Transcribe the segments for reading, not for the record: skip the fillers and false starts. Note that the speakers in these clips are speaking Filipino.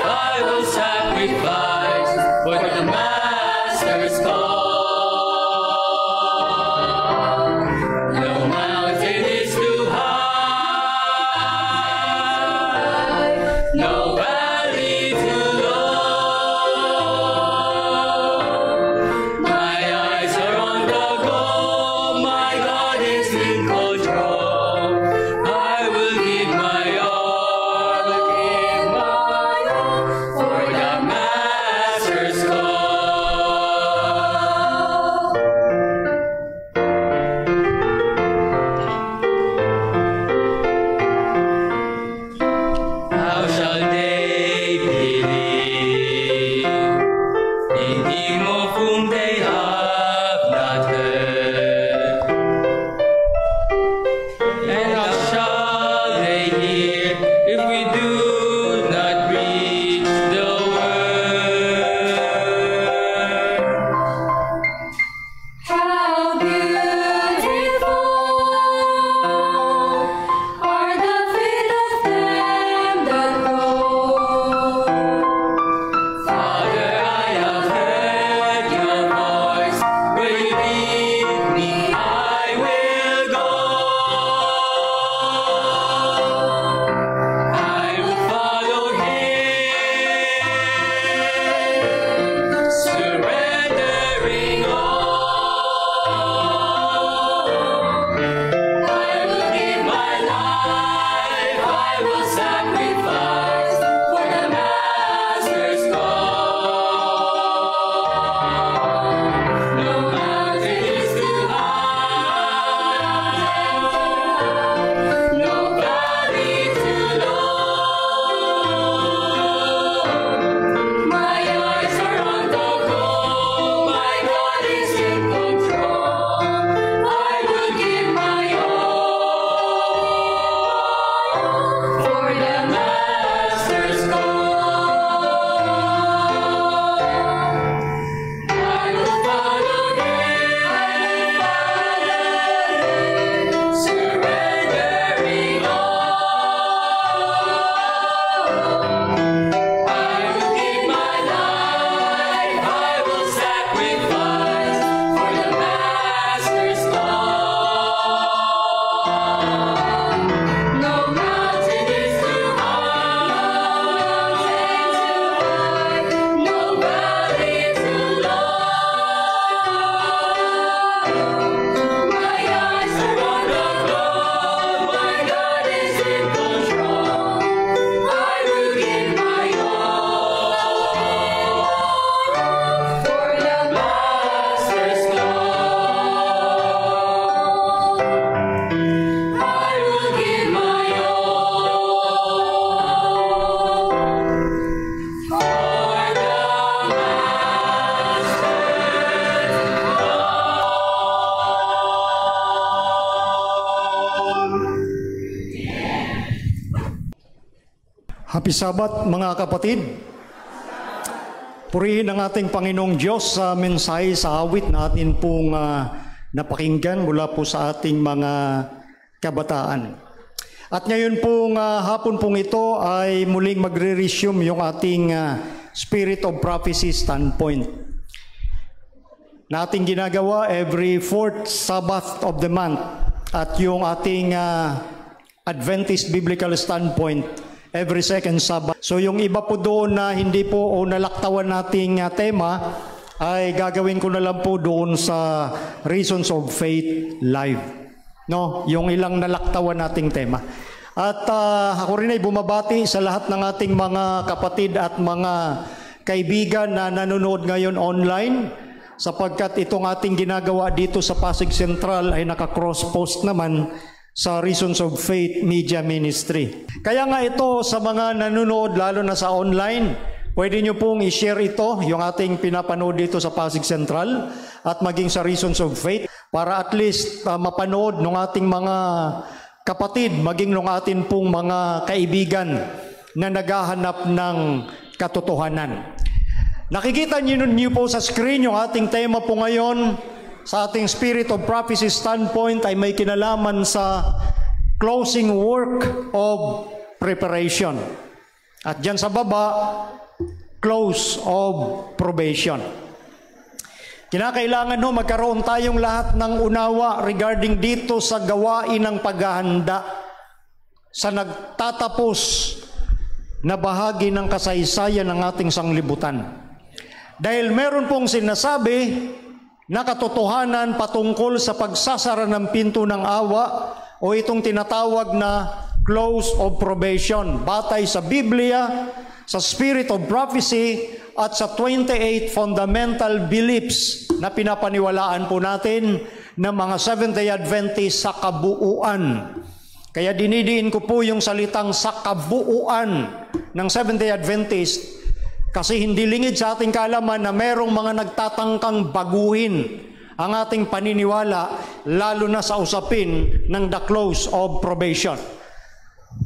I will sacrifice for the Master's cause. No mountain is too high, no valley too low. My eyes are on the goal, my God is in control. I will give my all for the Master's cause. How shall they believe in Him of whom they have not heard? And how shall they hear if we do not preach the word? How beautiful are the feet of them that go. Father, I have heard your voice. Where you lead me, I will go. I will follow Him, surrendering all. I will give my life, I will sacrifice for the Master's cause. No mountain is too high, no valley too low. My eyes are on the goal, my God is in control. I will give my all for the Master's cause. I will follow Him, surrendering all. I will give my life, I will sacrifice for the Master's cause. No mountain is too high, no valley too low. My eyes are on the goal, my God is in control. I will give my all for the Master's cause. I will give my all for the Happy Sabbath mga kapatid. Purihin ang ating Panginoong Diyos sa mensahe sa awit na atin pong napakinggan mula po sa ating mga kabataan. At ngayon pong hapon pong ito ay muling magre-resume yung ating Spirit of Prophecy standpoint. Na ating ginagawa every fourth Sabbath of the month. At yung ating Adventist Biblical Standpoint every second Sabbath. So yung iba po doon na hindi po o nalaktawan nating tema ay gagawin ko na lang po doon sa Reasons of Faith Live. No, yung ilang nalaktawan nating tema. At ako rin ay bumabati sa lahat ng ating mga kapatid at mga kaibigan na nanonood ngayon online sapagkat itong ating ginagawa dito sa Pasig Central ay naka-cross-post naman sa Reasons of Faith Media Ministry. Kaya nga ito sa mga nanonood lalo na sa online, pwede nyo pong i-share ito, yung ating pinapanood dito sa Pasig Central at maging sa Reasons of Faith para at least mapanood ng ating mga kapatid, maging ng atin pong mga kaibigan na naghahanap ng katotohanan. Nakikita niyo po sa screen yung ating tema po ngayon sa ating Spirit of Prophecy standpoint ay may kinalaman sa closing work of preparation. At dyan sa baba, close of probation. Kinakailangan magkaroon tayong lahat ng unawa regarding dito sa gawain ng paghahanda sa nagtatapos na bahagi ng kasaysayan ng ating sanglibutan. Dahil meron pong sinasabi na katotohanan patungkol sa pagsasara ng pinto ng awa o itong tinatawag na close of probation, batay sa Biblia, sa spirit of prophecy, at sa 28 fundamental beliefs na pinapaniwalaan po natin ng mga Seventh-day Adventist sa kabuuan. Kaya dinidiin ko po yung salitang sa kabuuan ng Seventh-day Adventist kasi hindi lingid sa ating kaalaman na merong mga nagtatangkang baguhin ang ating paniniwala, lalo na sa usapin ng the close of probation.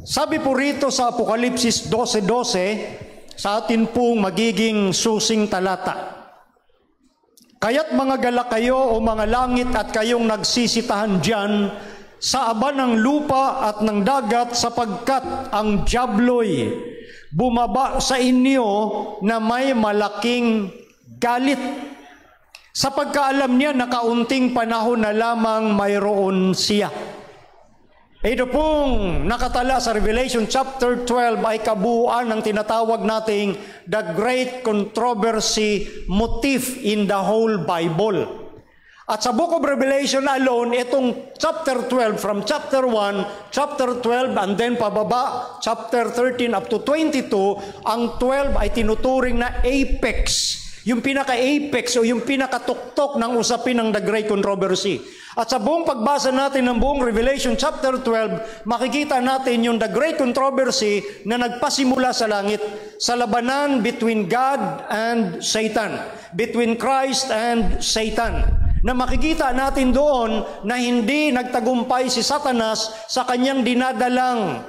Sabi po rito sa Apokalipsis 12:12, sa atin pong magiging susing talata. Kaya't mga galak kayo o mga langit at kayong nagsisitahan diyan sa aba ng lupa at ng dagat sapagkat ang diablo'y bumaba sa inyo na may malaking galit. Sa pagkaalam niya na kaunting panahon na lamang mayroon siya. Ito pong nakatala sa Revelation chapter 12 ay kabuuan ng tinatawag nating the great controversy motif in the whole Bible. At sa Book of Revelation alone, itong chapter 12, from chapter 1, chapter 12, and then pababa, chapter 13 up to 22, ang 12 ay tinuturing na apex. Yung pinaka-apex o yung pinakatuktok ng usapin ng the great controversy. At sa buong pagbasa natin ng buong Revelation chapter 12, makikita natin yung the great controversy na nagpasimula sa langit, sa labanan between God and Satan, between Christ and Satan. Na makikita natin doon na hindi nagtagumpay si Satanas sa kanyang dinadalang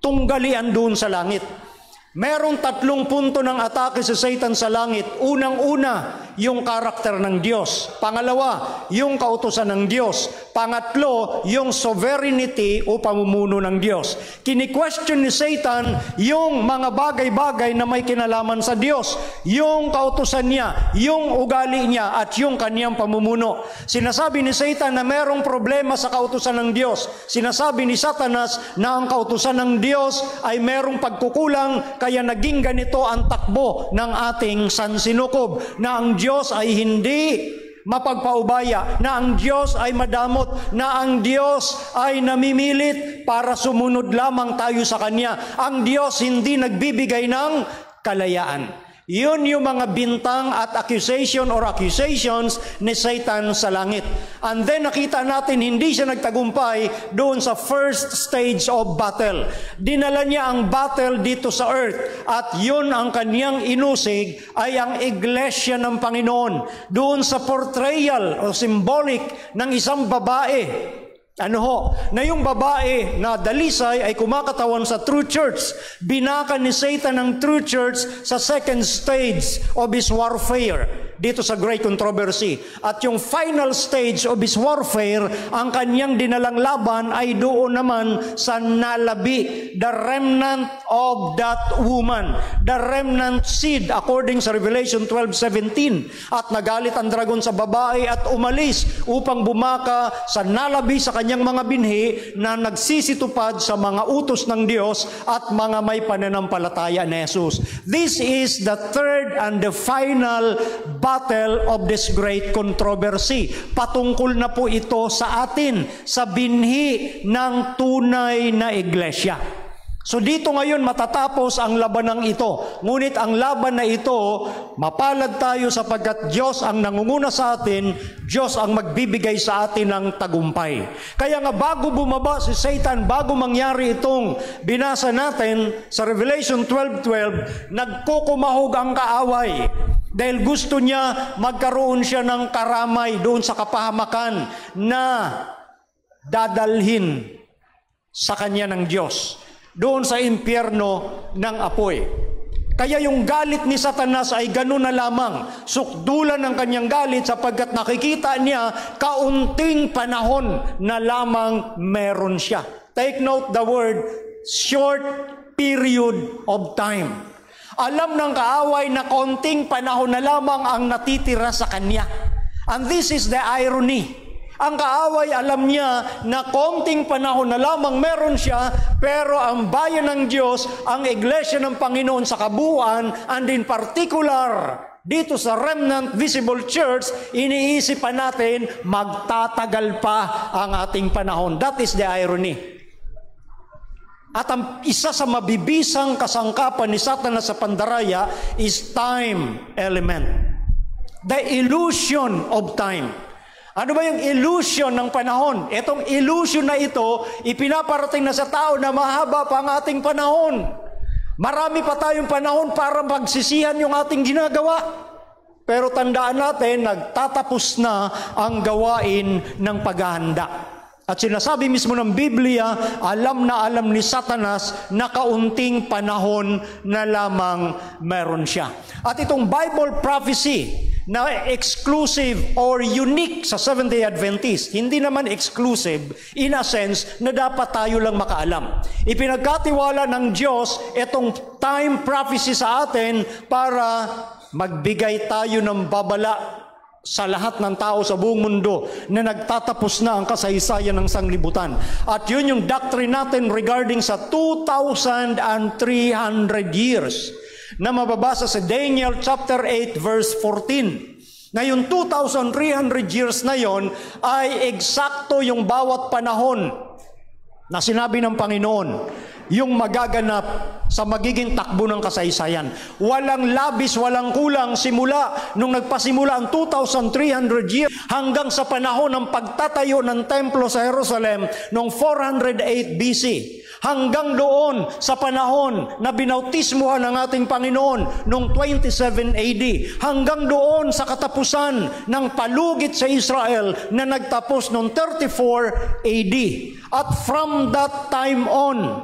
tunggalian doon sa langit. Merong 3 punto ng atake sa Satan sa langit. Unang-una, yung karakter ng Diyos. Pangalawa, yung kautusan ng Diyos. Pangatlo, yung sovereignty o pamumuno ng Diyos. Kini-question ni Satan yung mga bagay-bagay na may kinalaman sa Diyos. Yung kautusan niya, yung ugali niya, at yung kaniyang pamumuno. Sinasabi ni Satan na merong problema sa kautusan ng Diyos. Sinasabi ni Satanas na ang kautusan ng Diyos ay merong pagkukulang, kaya naging ganito ang takbo ng ating sansinukob, na ang Diyos ay hindi mapagpaubaya, na ang Diyos ay madamot, na ang Diyos ay namimilit para sumunod lamang tayo sa Kanya. Ang Diyos hindi nagbibigay ng kalayaan. Yun yung mga bintang at accusations ni Satan sa langit. And then nakita natin hindi siya nagtagumpay doon sa first stage of battle. Dinala niya ang battle dito sa earth at yun ang kaniyang inusig ay ang iglesia ng Panginoon. Doon sa portrayal o symbolic ng isang babae. Na yung babae na dalisay ay kumakatawan sa true church. Binaka ni Satan ang true church sa second stage of his warfare dito sa great controversy. At yung final stage of his warfare, ang kanyang dinalang laban ay doon naman sa nalabi, the remnant of that woman, the remnant seed according sa Revelation 12:17. At nagalit ang dragon sa babae at umalis upang bumaka sa nalabi sa kanyang mga binhi na nagsisitupad sa mga utos ng Diyos at mga may pananampalataya ni Jesus. This is the third and the final battle of this great controversy. Patungkol na po ito sa atin, sa binhi ng tunay na iglesia. So dito ngayon matatapos ang labanang ito. Ngunit ang laban na ito, mapalad tayo sapagkat Diyos ang nangunguna sa atin, Diyos ang magbibigay sa atin ng tagumpay. Kaya nga bago bumaba si Satan, bago mangyari itong binasa natin sa Revelation 12:12, nagkukumahog ang kaaway. Dahil gusto niya magkaroon siya ng karamay doon sa kapahamakan na dadalhin sa kanya ng Diyos. Doon sa impyerno ng apoy. Kaya yung galit ni Satanas ay ganun na lamang. Sukdulan ng kanyang galit sapagkat nakikita niya kaunting panahon na lamang meron siya. Take note the word short period of time. Alam ng kaaway na konting panahon na lamang ang natitira sa kanya. And this is the irony. Ang kaaway alam niya na konting panahon na lamang meron siya, pero ang bayan ng Diyos, ang iglesia ng Panginoon sa kabuuan, and in particular, dito sa Remnant Visible Church, iniisipan natin, magtatagal pa ang ating panahon. That is the irony. At ang isa sa mabibisang kasangkapan ni Satanas sa pandaraya is time element. The illusion of time. Ano ba yung illusion ng panahon? Itong illusion na ito, ipinaparating na sa tao na mahaba pa ang ating panahon. Marami pa tayong panahon para magsisihan yung ating ginagawa. Pero tandaan natin, nagtatapos na ang gawain ng paghahanda. At sinasabi mismo ng Biblia, alam na alam ni Satanas na kaunting panahon na lamang meron siya. At itong Bible prophecy na exclusive or unique sa Seventh-day Adventist, hindi naman exclusive in a sense na dapat tayo lang makaalam. Ipinagkatiwala ng Diyos itong time prophecy sa atin para magbigay tayo ng babala sa lahat ng tao sa buong mundo na nagtatapos na ang kasaysayan ng sanglibutan. At yun yung doctrine natin regarding sa 2,300 years na mababasa sa Daniel chapter 8 verse 14. Na yung 2,300 years na yon ay eksakto yung bawat panahon na sinabi ng Panginoon, yung magaganap sa magiging takbo ng kasaysayan. Walang labis, walang kulang simula nung nagpasimula ang 2,300 years hanggang sa panahon ng pagtatayo ng templo sa Jerusalem noong 408 BC. Hanggang doon sa panahon na binautismuhan ng ating Panginoon noong 27 AD. Hanggang doon sa katapusan ng palugit sa Israel na nagtapos noong 34 AD. At from that time on,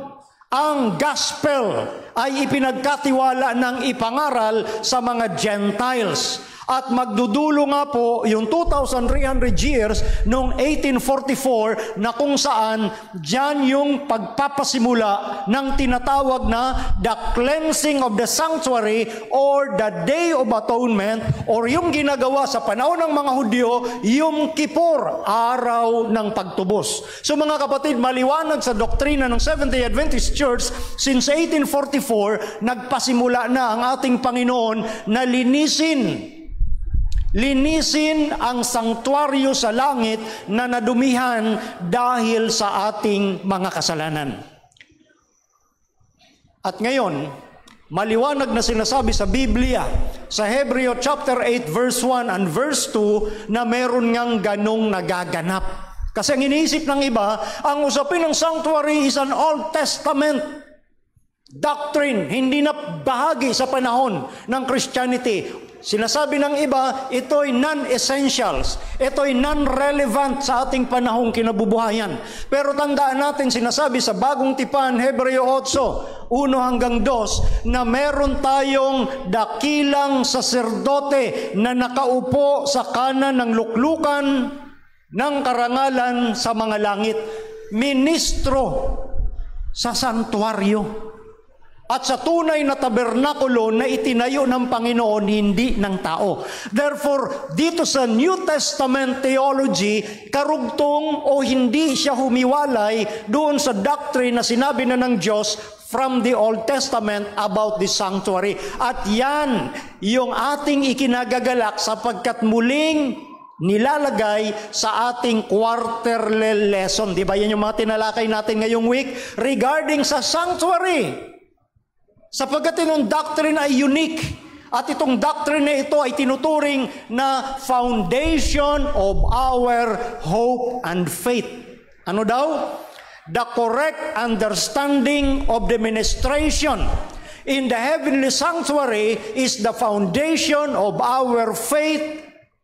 ang gospel ay ipinagkatiwala ng ipangaral sa mga Gentiles. At magdudulo nga po yung 2,300 years noong 1844 na kung saan dyan yung pagpapasimula ng tinatawag na the cleansing of the sanctuary or the Day of Atonement, or yung ginagawa sa panahon ng mga Hudyo, Yom Kippur, araw ng pagtubos. So mga kapatid, maliwanag sa doktrina ng Seventh-day Adventist Church, since 1844, nagpasimula na ang ating Panginoon na linisin ang sanktuaryo sa langit na nadumihan dahil sa ating mga kasalanan. At ngayon, maliwanag na sinasabi sa Biblia, sa Hebreo chapter 8 verse 1 and verse 2, na meron ngang ganong nagaganap. Kasi ang iniisip ng iba, ang usapin ng sanctuary is an Old Testament doctrine, hindi na bahagi sa panahon ng Christianity. Sinasabi ng iba, ito'y non-essentials. Ito'y non-relevant sa ating panahong kinabubuhayan. Pero tandaan natin, sinasabi sa Bagong Tipan, Hebreo 8, 1 hanggang 2, na meron tayong dakilang saserdote na nakaupo sa kanan ng luklukan ng karangalan sa mga langit. Ministro sa santuaryo. At sa tunay na tabernakulo na itinayo ng Panginoon, hindi ng tao. Therefore, dito sa New Testament theology, karugtong o hindi siya humiwalay doon sa doctrine na sinabi na ng Diyos from the Old Testament about the sanctuary. At yan yung ating ikinagagalak sapagkat muling nilalagay sa ating quarterly lesson. Di ba yan yung mga tinalakay natin ngayong week regarding sa sanctuary? Sapagkat itong doctrine ay unique. At itong doctrine na ito ay tinuturing na foundation of our hope and faith. Ano daw? The correct understanding of the ministration in the heavenly sanctuary is the foundation of our faith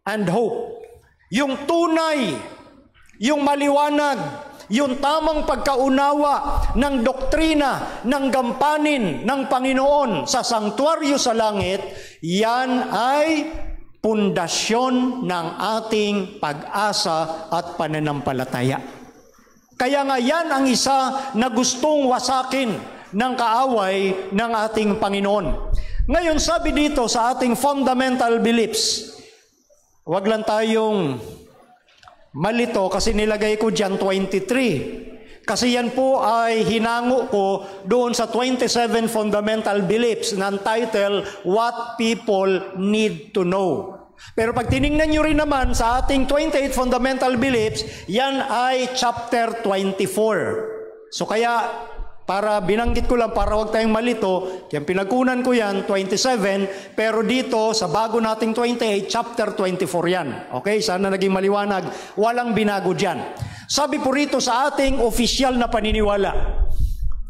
and hope. Yung tunay, yung maliwanag, yung tamang pagkaunawa ng doktrina ng gampanin ng Panginoon sa sanktuaryo sa langit, yan ay pundasyon ng ating pag-asa at pananampalataya. Kaya nga yan ang isa na gustong wasakin ng kaaway ng ating Panginoon. Ngayon, sabi dito sa ating fundamental beliefs, wag lang tayong malito kasi nilagay ko dyan 23. Kasi yan po ay hinango ko doon sa 27 fundamental beliefs na title, What People Need to Know. Pero pag tiningnan nyo rin naman sa ating 28 fundamental beliefs, yan ay chapter 24. So kaya, para binanggit ko lang, para wag tayong malito, kaya pinagkunan ko yan, 27, pero dito, sa bago nating 28, chapter 24 yan. Okay, sana naging maliwanag, walang binago dyan. Sabi po rito sa ating opisyal na paniniwala,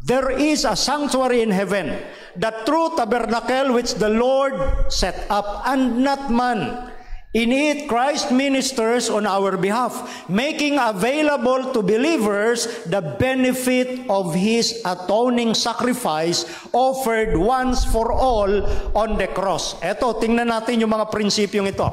there is a sanctuary in heaven, the true tabernacle which the Lord set up, and not man. In it, Christ ministers on our behalf, making available to believers the benefit of His atoning sacrifice offered once for all on the cross. Eto, tingnan natin yung mga prinsipyong ito.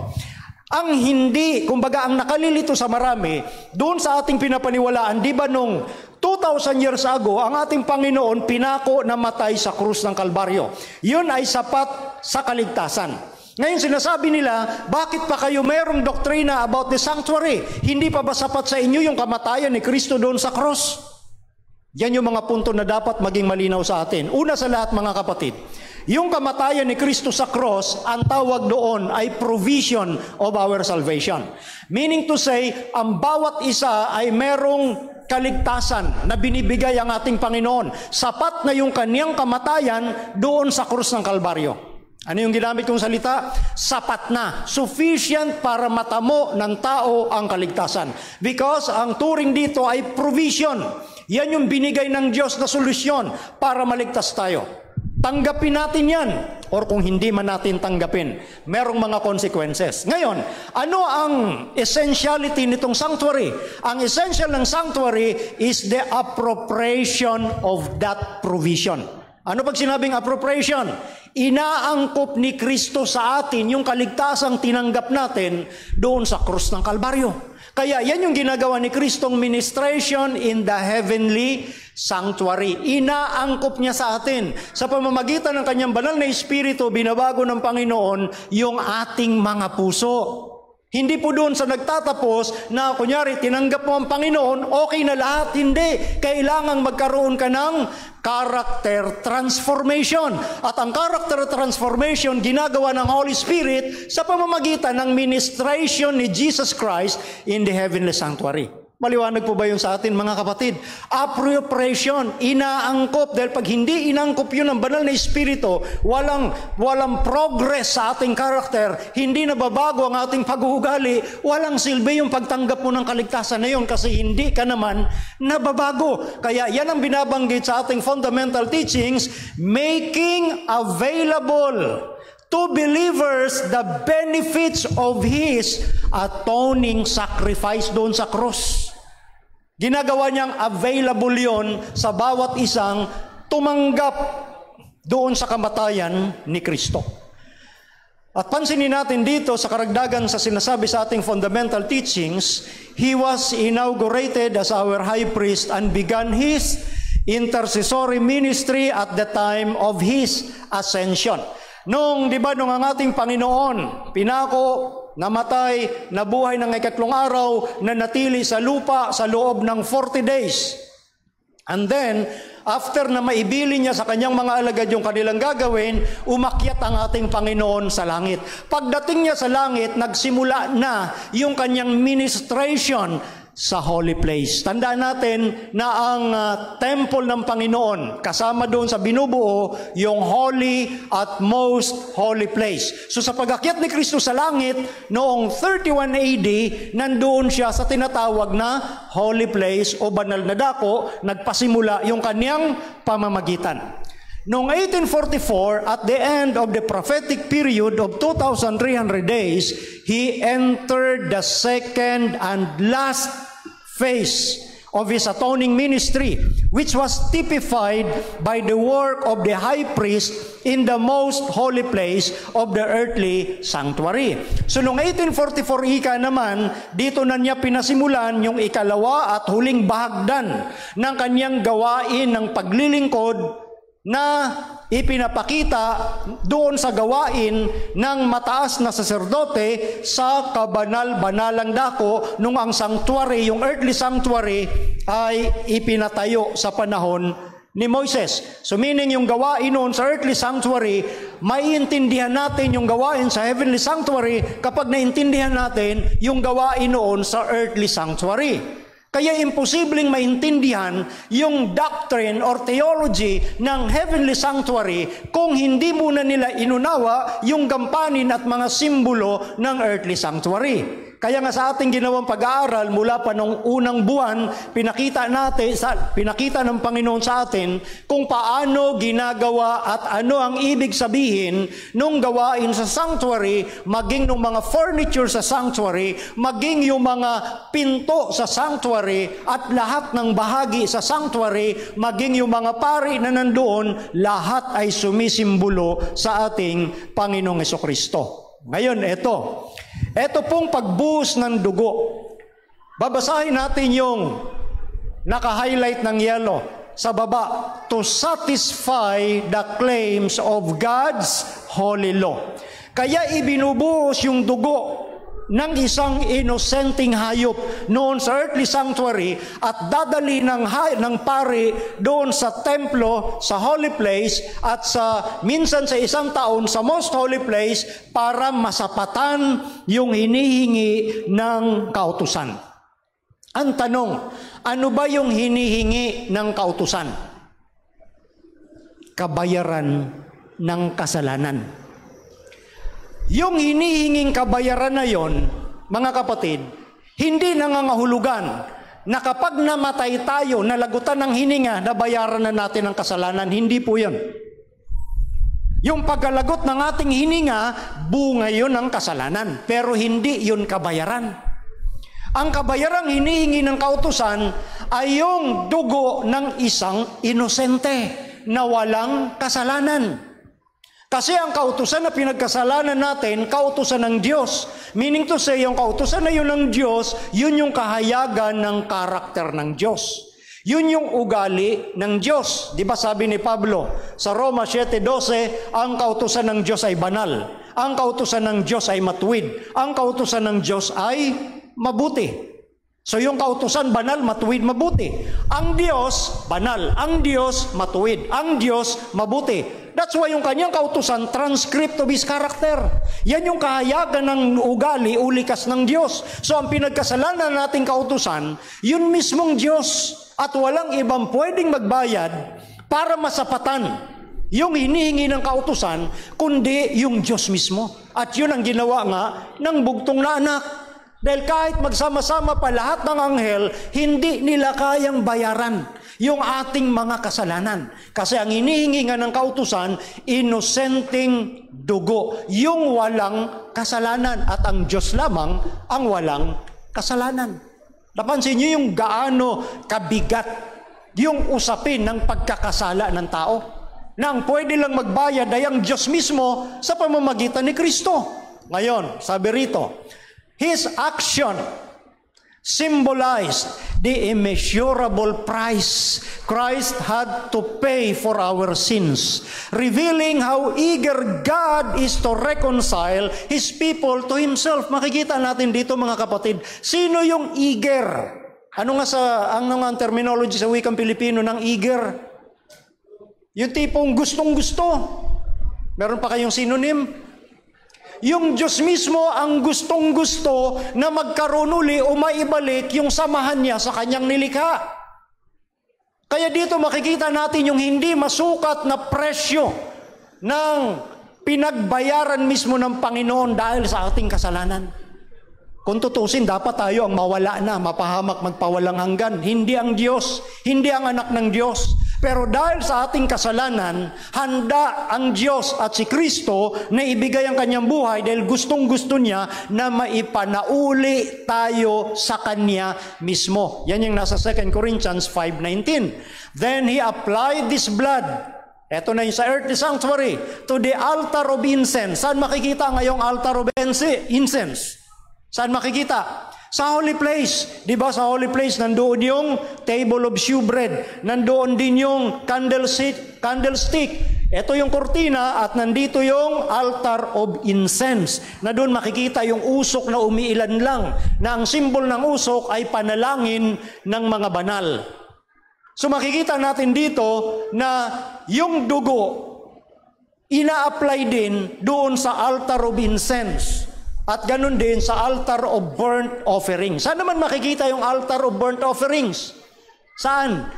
Ang hindi, kumbaga ang nakalilito sa marami, doon sa ating pinapaniwalaan, di ba nung 2,000 years ago, ang ating Panginoon pinako na matay sa krus ng Kalbaryo. Yun ay sapat sa kaligtasan. Ngayon sinasabi nila, bakit pa kayo mayroong doktrina about the sanctuary? Hindi pa ba sapat sa inyo yung kamatayan ni Kristo doon sa cross? Yan yung mga punto na dapat maging malinaw sa atin. Una sa lahat mga kapatid, yung kamatayan ni Kristo sa cross, ang tawag doon ay provision of our salvation. Meaning to say, ang bawat isa ay merong kaligtasan na binibigay ang ating Panginoon. Sapat na yung kaniyang kamatayan doon sa krus ng Kalbaryo. Ano yung ginamit kong salita? Sapat na. Sufficient para matamo ng tao ang kaligtasan. Because ang turing dito ay provision. Yan yung binigay ng Diyos na solusyon para maligtas tayo. Tanggapin natin yan. Or kung hindi man natin tanggapin, merong mga consequences. Ngayon, ano ang essentiality nitong sanctuary? Ang essential ng sanctuary is the appropriation of that provision. Ano pag sinabing appropriation? Inaangkop ni Kristo sa atin yung kaligtasang tinanggap natin doon sa krus ng Kalbaryo. Kaya yan yung ginagawa ni Kristong ministration in the heavenly sanctuary. Inaangkop niya sa atin. Sa pamamagitan ng kanyang banal na Espiritu, binabago ng Panginoon yung ating mga puso. Hindi po doon sa nagtatapos na kunyari tinanggap mo ang Panginoon, okay na lahat. Hindi. Kailangan magkaroon ka ng character transformation. At ang character transformation ginagawa ng Holy Spirit sa pamamagitan ng ministration ni Jesus Christ in the heavenly sanctuary. Maliwanag po ba yun sa atin mga kapatid? Appropriation, inaangkop. Dahil pag hindi inaangkop yun ng banal na Espiritu, walang progress sa ating karakter, hindi nababago ang ating pag-uugali, walang silbi yung pagtanggap mo ng kaligtasan na yun kasi hindi ka naman nababago. Kaya yan ang binabanggit sa ating fundamental teachings, making available to believers the benefits of His atoning sacrifice doon sa cross. Ginagawa niyang available yon sa bawat isang tumanggap doon sa kamatayan ni Kristo. At pansinin natin dito sa karagdagan sa sinasabi sa ating fundamental teachings, He was inaugurated as our high priest and began His intercessory ministry at the time of His ascension. Nung ang ating Panginoon, pinako, namatay, nabuhay ng ikatlong araw, na natili sa lupa sa loob ng 40 days. And then, after na maibili niya sa kanyang mga alagad yung kanilang gagawin, umakyat ang ating Panginoon sa langit. Pagdating niya sa langit, nagsimula na yung kanyang ministration sa holy place. Tandaan natin na ang temple ng Panginoon, kasama doon sa binubuo, yung holy at most holy place. So sa pag-akyat ni Kristo sa langit, noong 31 AD, nandoon siya sa tinatawag na holy place o banal na dako, nagpasimula yung kanyang pamamagitan. Noong 1844, at the end of the prophetic period of 2,300 days, He entered the second and last phase of His atoning ministry, which was typified by the work of the high priest in the most holy place of the earthly sanctuary. So noong 1844 ika naman, dito na niya pinasimulan yung ikalawa at huling bahagdan ng kanyang gawain ng paglilingkod na ipinapakita doon sa gawain ng mataas na saserdote sa kabanal-banalang dako nung ang sanctuary, yung earthly sanctuary, ay ipinatayo sa panahon ni Moises. So meaning yung gawain noon sa earthly sanctuary, maiintindihan natin yung gawain sa heavenly sanctuary kapag naintindihan natin yung gawain noon sa earthly sanctuary. Kaya imposibleng maintindihan yung doctrine or theology ng heavenly sanctuary kung hindi muna nila inunawa yung gampanin at mga simbolo ng earthly sanctuary. Kaya nga sa ating ginawang pag-aaral mula pa nung unang buwan, pinakita ng Panginoon sa atin kung paano ginagawa at ano ang ibig sabihin nung gawain sa sanctuary, maging nung mga furniture sa sanctuary, maging yung mga pinto sa sanctuary at lahat ng bahagi sa sanctuary, maging yung mga pari na nandoon, lahat ay sumisimbolo sa ating Panginoong Hesukristo. Ngayon, ito pong pagbuhos ng dugo. Babasahin natin yung naka-highlight ng yellow sa baba. To satisfy the claims of God's holy law. Kaya ibinubuhos yung dugo ng isang inosenteng hayop noon sa earthly sanctuary at dadali ng pari doon sa templo, sa holy place at minsan sa isang taon sa most holy place para masapatan yung hinihingi ng kautusan. Ang tanong, ano ba yung hinihingi ng kautusan? Kabayaran ng kasalanan. Yung hinihinging kabayaran na yon, mga kapatid, hindi nangangahulugan na kapag namatay tayo, nalagutan ng hininga, nabayaran na natin ang kasalanan. Hindi po yun. Yung pagkalagot ng ating hininga, bunga yun ng kasalanan. Pero hindi yun kabayaran. Ang kabayarang hinihingi ng kautusan ay yung dugo ng isang inosente na walang kasalanan. Kasi ang kautusan na pinagkasalanan natin, kautusan ng Diyos. Meaning to say, yung kautusan na yun ng Diyos, yun yung kahayagan ng karakter ng Diyos. Yun yung ugali ng Diyos. Di ba sabi ni Pablo sa Roma 7:12, ang kautusan ng Diyos ay banal. Ang kautusan ng Diyos ay matuwid. Ang kautusan ng Diyos ay mabuti. So yung kautusan banal, matuwid, mabuti. Ang Diyos, banal. Ang Diyos, matuwid. Ang Diyos, mabuti. That's why yung kanyang kautusan, transcript of His character. Yan yung kahayagan ng ugali, ulikas ng Diyos. So ang pinagkasalanan nating kautusan, yun mismong Diyos. At walang ibang pwedeng magbayad para masapatan yung hinihingi ng kautusan, kundi yung Diyos mismo. At yun ang ginawa nga ng bugtong na anak. Dahil kahit magsama-sama pa lahat ng anghel, hindi nila kayang bayaran yung ating mga kasalanan. Kasi ang hinihingi nga ng kautusan, inosenteng dugo, yung walang kasalanan. At ang Diyos lamang ang walang kasalanan. Napansin niyo yung gaano kabigat yung usapin ng pagkakasala ng tao. Na ang pwede lang magbayad ay ang Diyos mismo sa pamamagitan ni Kristo. Ngayon, sabi rito, His action symbolized the immeasurable price Christ had to pay for our sins, revealing how eager God is to reconcile His people to Himself. Makikita natin dito, mga kapatid, sino yung eager? Ano nga terminology sa wikang Pilipino ng eager? Yung tipong gustong-gusto. Meron pa kayong synonym? Yung Diyos mismo ang gustong-gusto na magkaroon uli o maibalik yung samahan niya sa kanyang nilikha. Kaya dito makikita natin yung hindi masukat na presyo ng pinagbayaran mismo ng Panginoon dahil sa ating kasalanan. Kung tutusin, dapat tayo ang mawala na, mapahamak, magpawalang hanggan. Hindi ang Diyos, hindi ang anak ng Diyos. Pero dahil sa ating kasalanan, handa ang Diyos at si Kristo na ibigay ang kanyang buhay dahil gustong-gusto niya na maipanauli tayo sa kanya mismo. Yan yung nasa 2 Corinthians 5:19. Then He applied this blood, eto na yung sa earthly sanctuary, to the altar of incense. Saan makikita ngayong altar of incense? Saan makikita? Sa holy place, di ba sa holy place, nandoon yung table of shewbread, nandoon din yung candlestick. Ito yung kortina at nandito yung altar of incense, na doon makikita yung usok na umiilan lang, na ang simbol ng usok ay panalangin ng mga banal. So makikita natin dito na yung dugo, ina-apply din doon sa altar of incense. At ganun din sa altar of burnt offerings. Saan naman makikita yung altar of burnt offerings? Saan?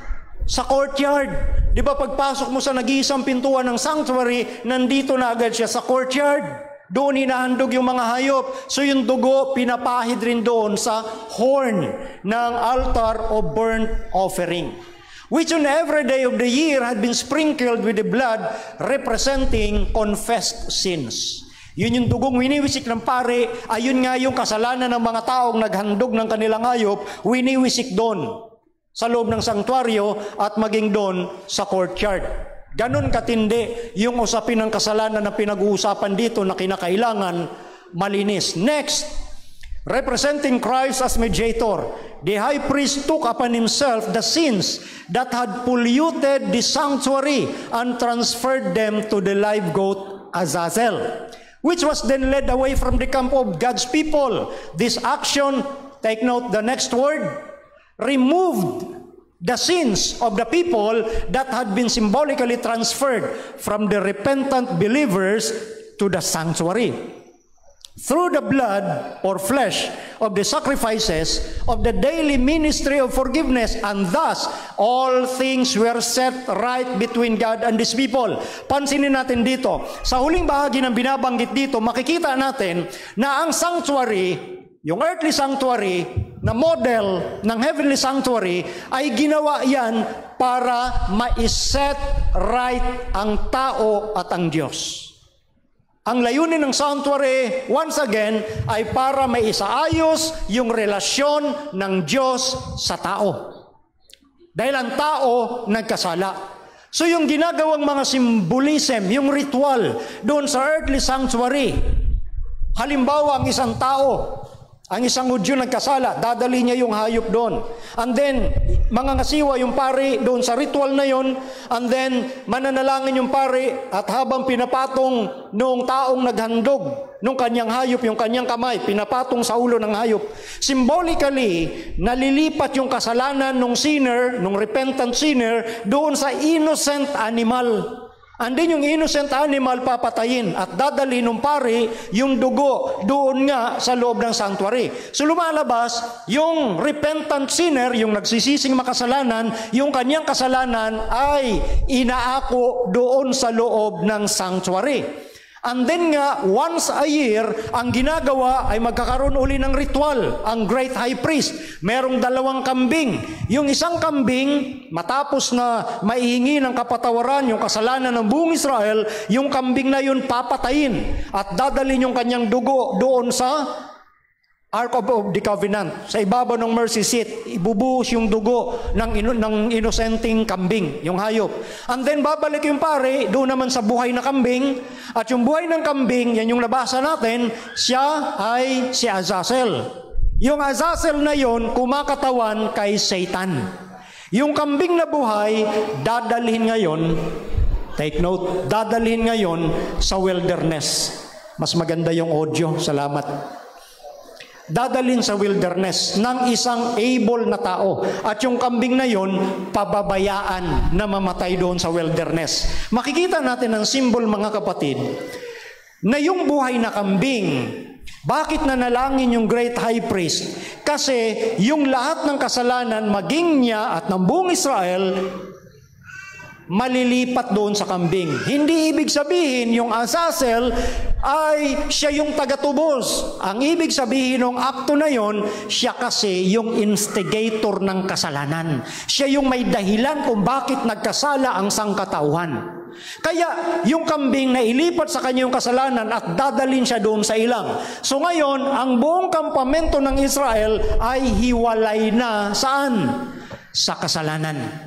Sa courtyard. Di ba pagpasok mo sa nag-iisang pintuan ng sanctuary, nandito na agad siya sa courtyard. Doon hinahandog yung mga hayop. So yung dugo, pinapahid rin doon sa horn ng altar of burnt offering, which on every day of the year had been sprinkled with the blood representing confessed sins. Yun yung dugong winiwisik ng pare, ayun nga yung kasalanan ng mga taong naghandog ng kanilang hayop, winiwisik doon sa loob ng sanktuaryo at maging doon sa courtyard. Ganon katindi yung usapin ng kasalanan na pinag-uusapan dito na kinakailangan malinis. Next, representing Christ as mediator, the high priest took upon himself the sins that had polluted the sanctuary and transferred them to the live goat Azazel, which was then led away from the camp of God's people. This action, take note the next word, removed the sins of the people that had been symbolically transferred from the repentant believers to the sanctuary. Through the blood or flesh of the sacrifices of the daily ministry of forgiveness, and thus all things were set right between God and His people. Pansinin natin dito, sa huling bahagi ng binabanggit dito, makikita natin na ang sanctuary, yung earthly sanctuary, na model ng heavenly sanctuary, ay ginawa yan para ma-set right ang tao at ang Diyos. Ang layunin ng sanctuary, once again, ay para maisaayos yung relasyon ng Diyos sa tao. Dahil ang tao nagkasala. So yung ginagawang mga symbolism, yung ritual doon sa earthly sanctuary, halimbawa ang isang tao, ang isang Hudyo nagkasala, dadali niya yung hayop doon. And then, mga ngasiwa yung pari doon sa ritual na yon. And then, mananalangin yung pari at habang pinapatong noong taong naghandog nung kanyang hayop, yung kanyang kamay, pinapatong sa ulo ng hayop. Symbolically, nalilipat yung kasalanan ng sinner, ng repentant sinner, doon sa innocent animal. And then yung innocent animal papatayin at dadalhin ng pari yung dugo doon nga sa loob ng sanctuary. So lumalabas, yung repentant sinner, yung nagsisising makasalanan, yung kanyang kasalanan ay inaako doon sa loob ng sanctuary. And then nga, once a year, ang ginagawa ay magkakaroon uli ng ritual, ang great high priest. Merong 2 kambing. Yung isang kambing, matapos na maihingi ng kapatawaran yung kasalanan ng buong Israel, yung kambing na yun papatayin at dadalhin yung kanyang dugo doon sa Ark of the Covenant. Sa ibabaw ng mercy seat, ibubuhos yung dugo ng inosenteng kambing, yung hayop. And then babalik yung pare doon naman sa buhay na kambing. At yung buhay ng kambing, yan yung nabasa natin, siya ay si Azazel. Yung Azazel na yon kumakatawan kay Satan. Yung kambing na buhay, dadalhin ngayon, take note, dadalhin ngayon sa wilderness. Mas maganda yung audio, salamat. Dadalhin sa wilderness ng isang able na tao. At yung kambing na yon, pababayaan na mamatay doon sa wilderness. Makikita natin ang symbol, mga kapatid, na yung buhay na kambing, bakit nanalangin yung great high priest? Kasi yung lahat ng kasalanan, maging niya at ng buong Israel, malilipat doon sa kambing. Hindi ibig sabihin yung Azazel ay siya yung tagatubos. Ang ibig sabihin ng akto na yon, siya kasi yung instigator ng kasalanan. Siya yung may dahilan kung bakit nagkasala ang sangkatauhan. Kaya yung kambing na ilipat sa kanya yung kasalanan at dadalhin siya doon sa ilang. So ngayon, ang buong kampamento ng Israel ay hiwalay na saan? Sa kasalanan.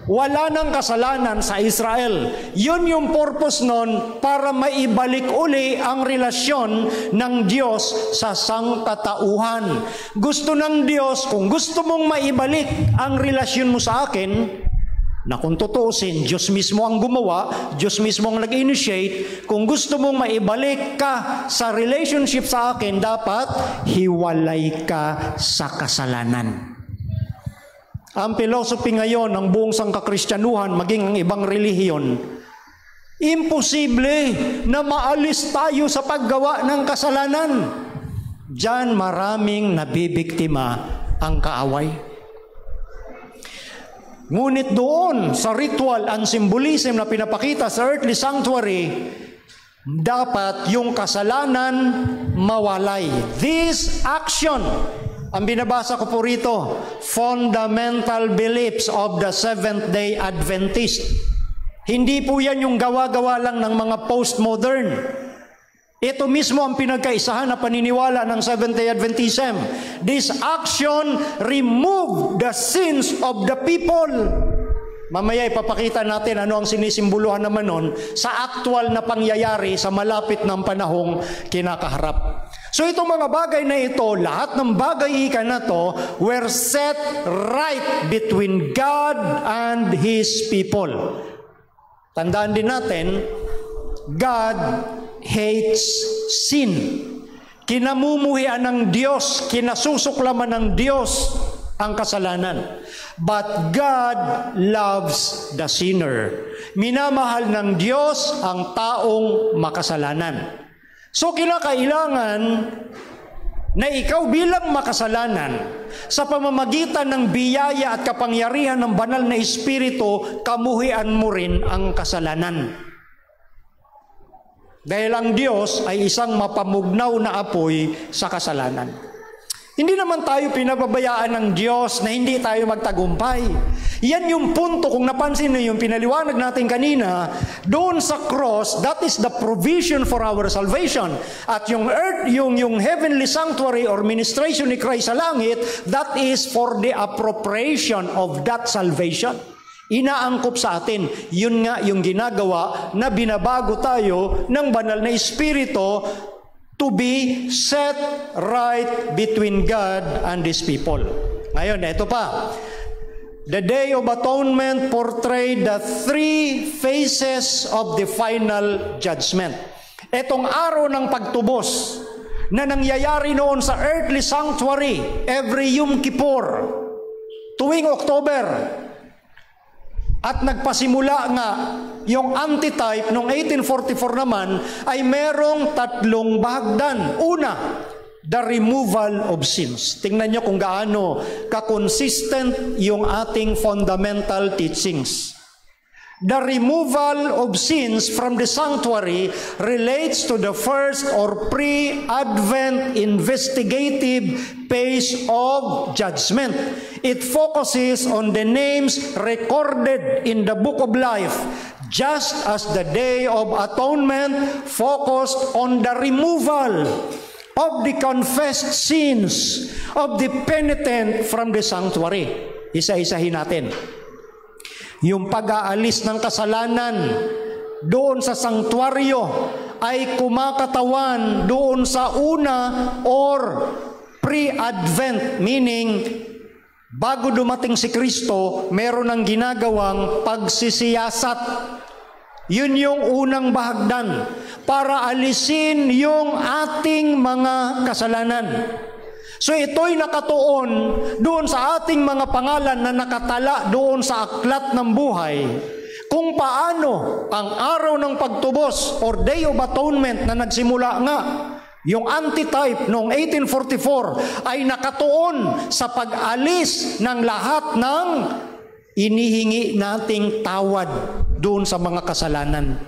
wala nang kasalanan sa Israel. Yun yung purpose nun, para maibalik uli ang relasyon ng Diyos sa sangkatauhan. Gusto ng Diyos, kung gusto mong maibalik ang relasyon mo sa akin, na kung tutuusin, Diyos mismo ang gumawa, Diyos mismo ang nag-initiate. Kung gusto mong maibalik ka sa relationship sa akin, dapat hiwalay ka sa kasalanan. Ang philosophy ngayon ng buong sangkakristyanuhan, maging ang ibang relihiyon, imposible na maalis tayo sa paggawa ng kasalanan. Diyan maraming nabibiktima ang kaaway. Ngunit doon sa ritual and symbolism na pinapakita sa earthly sanctuary, dapat yung kasalanan mawalay. This action, ang binabasa ko po rito, fundamental beliefs of the Seventh-day Adventist. Hindi po yan yung gawa-gawa lang ng mga postmodern. Ito mismo ang pinagkaisahan na paniniwala ng Seventh-day Adventism. This action remove the sins of the people. Mamaya ipapakita natin ano ang sinisimboluhan naman nun sa actual na pangyayari sa malapit ng panahong kinakaharap. So itong mga bagay na ito, lahat ng bagay ika na to, were set right between God and His people. Tandaan din natin, God hates sin. Kinamumuhian ng Diyos, kinasusuklaman ng Diyos ang kasalanan. But God loves the sinner. Minamahal ng Diyos ang taong makasalanan. So kinakailangan na ikaw bilang makasalanan, sa pamamagitan ng biyaya at kapangyarihan ng banal na Espiritu, kamuhian mo rin ang kasalanan. Dahil ang Diyos ay isang mapamugnaw na apoy sa kasalanan. Hindi naman tayo pinababayaan ng Diyos na hindi tayo magtagumpay. Yan yung punto, kung napansin niyo yung pinaliwanag natin kanina, doon sa cross, that is the provision for our salvation. At yung earth, yung heavenly sanctuary or ministration ni Christ sa langit, that is for the appropriation of that salvation. Inaangkop sa atin. Yun nga yung ginagawa na binabago tayo ng banal na Espiritu to be set right between God and His people. Ngayon, ito pa. The Day of Atonement portrayed the three phases of the final judgment. Itong araw ng pagtubos na nangyayari noon sa earthly sanctuary every Yom Kippur, tuwing October. At nagpasimula nga yung antitype noong 1844 naman ay merong tatlong bahagdan. Una, the removal of sins. Tingnan nyo kung gaano ka-consistent yung ating fundamental teachings. The removal of sins from the sanctuary relates to the first or pre-Advent investigative phase of judgment. It focuses on the names recorded in the Book of Life, just as the Day of Atonement focused on the removal of the confessed sins of the penitent from the sanctuary. Isa-isahin natin. Yung pag-aalis ng kasalanan doon sa sanktuaryo ay kumakatawan doon sa una or pre-Advent, meaning bago dumating si Kristo, meron ng ginagawang pagsisiyasat. Yun yung unang bahagdan para alisin yung ating mga kasalanan. So ito'y nakatuon doon sa ating mga pangalan na nakatala doon sa aklat ng buhay, kung paano ang araw ng pagtubos or Day of Atonement na nagsimula nga, yung antitype noong 1844 ay nakatuon sa pag-alis ng lahat ng inihingi nating tawad doon sa mga kasalanan,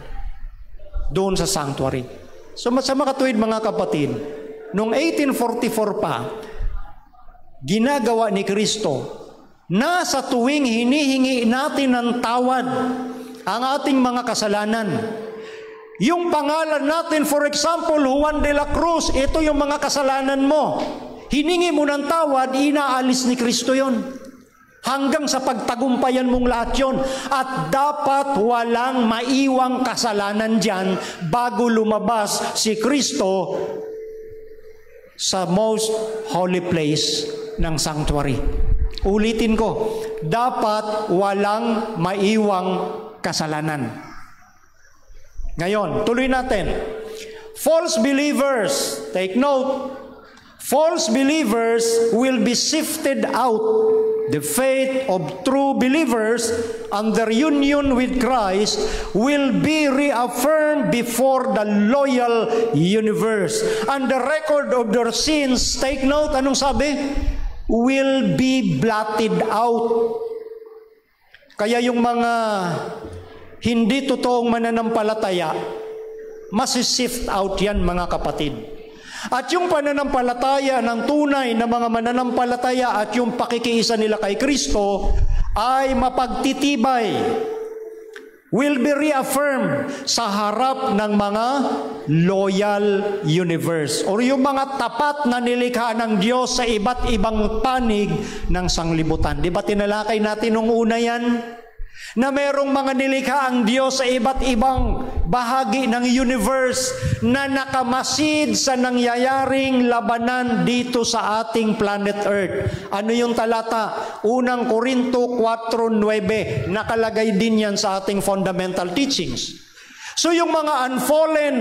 doon sa sanctuary. So sa makatuwid mga kapatid, noong 1844 pa, ginagawa ni Kristo na sa tuwing hinihingi natin ng tawad ang ating mga kasalanan. Yung pangalan natin, for example, Juan de la Cruz, ito yung mga kasalanan mo. Hiningi mo ng tawad, inaalis ni Kristo yon. Hanggang sa pagtagumpayan mong lahat yun. At dapat walang maiwang kasalanan dyan bago lumabas si Kristo sa most holy place ng sanctuary. Ulitin ko, dapat walang maiwang kasalanan. Ngayon, tuloy natin. False believers, take note, false believers will be sifted out. The faith of true believers and their union with Christ will be reaffirmed before the loyal universe. And the record of their sins, take note, anong sabi? Will be blotted out. Kaya yung mga hindi totoong mananampalataya, masisift out yan, mga kapatid. At yung pananampalataya ng tunay na mga mananampalataya at yung pakikiisa nila kay Kristo ay mapagtitibay, will be reaffirmed sa harap ng mga loyal universe or yung mga tapat na nilikha ng Diyos sa iba't ibang panig ng sanglibutan. Di ba tinalakay natin nung una yan? Na merong mga nilikha ang Diyos sa iba't ibang bahagi ng universe na nakamasid sa nangyayaring labanan dito sa ating planet Earth. Ano yung talata? Unang Korinto 4:9. Nakalagay din yan sa ating fundamental teachings. So yung mga unfallen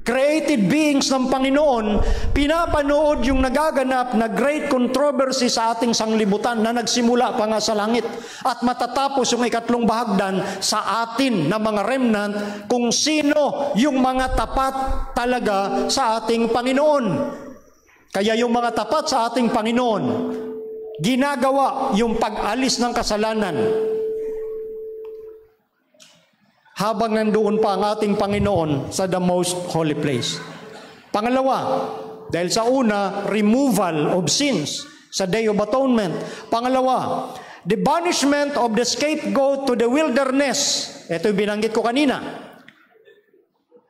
created beings ng Panginoon, pinapanood yung nagaganap na great controversy sa ating sanglibutan na nagsimula pa nga sa langit at matatapos yung ikatlong bahagdan sa atin na mga remnant kung sino yung mga tapat talaga sa ating Panginoon. Kaya yung mga tapat sa ating Panginoon, ginagawa yung pag-alis ng kasalanan habang nandoon pa ang ating Panginoon sa the most holy place. Pangalawa, dahil sa una, removal of sins sa Day of Atonement. Pangalawa, the banishment of the scapegoat to the wilderness. Ito yung binanggit ko kanina.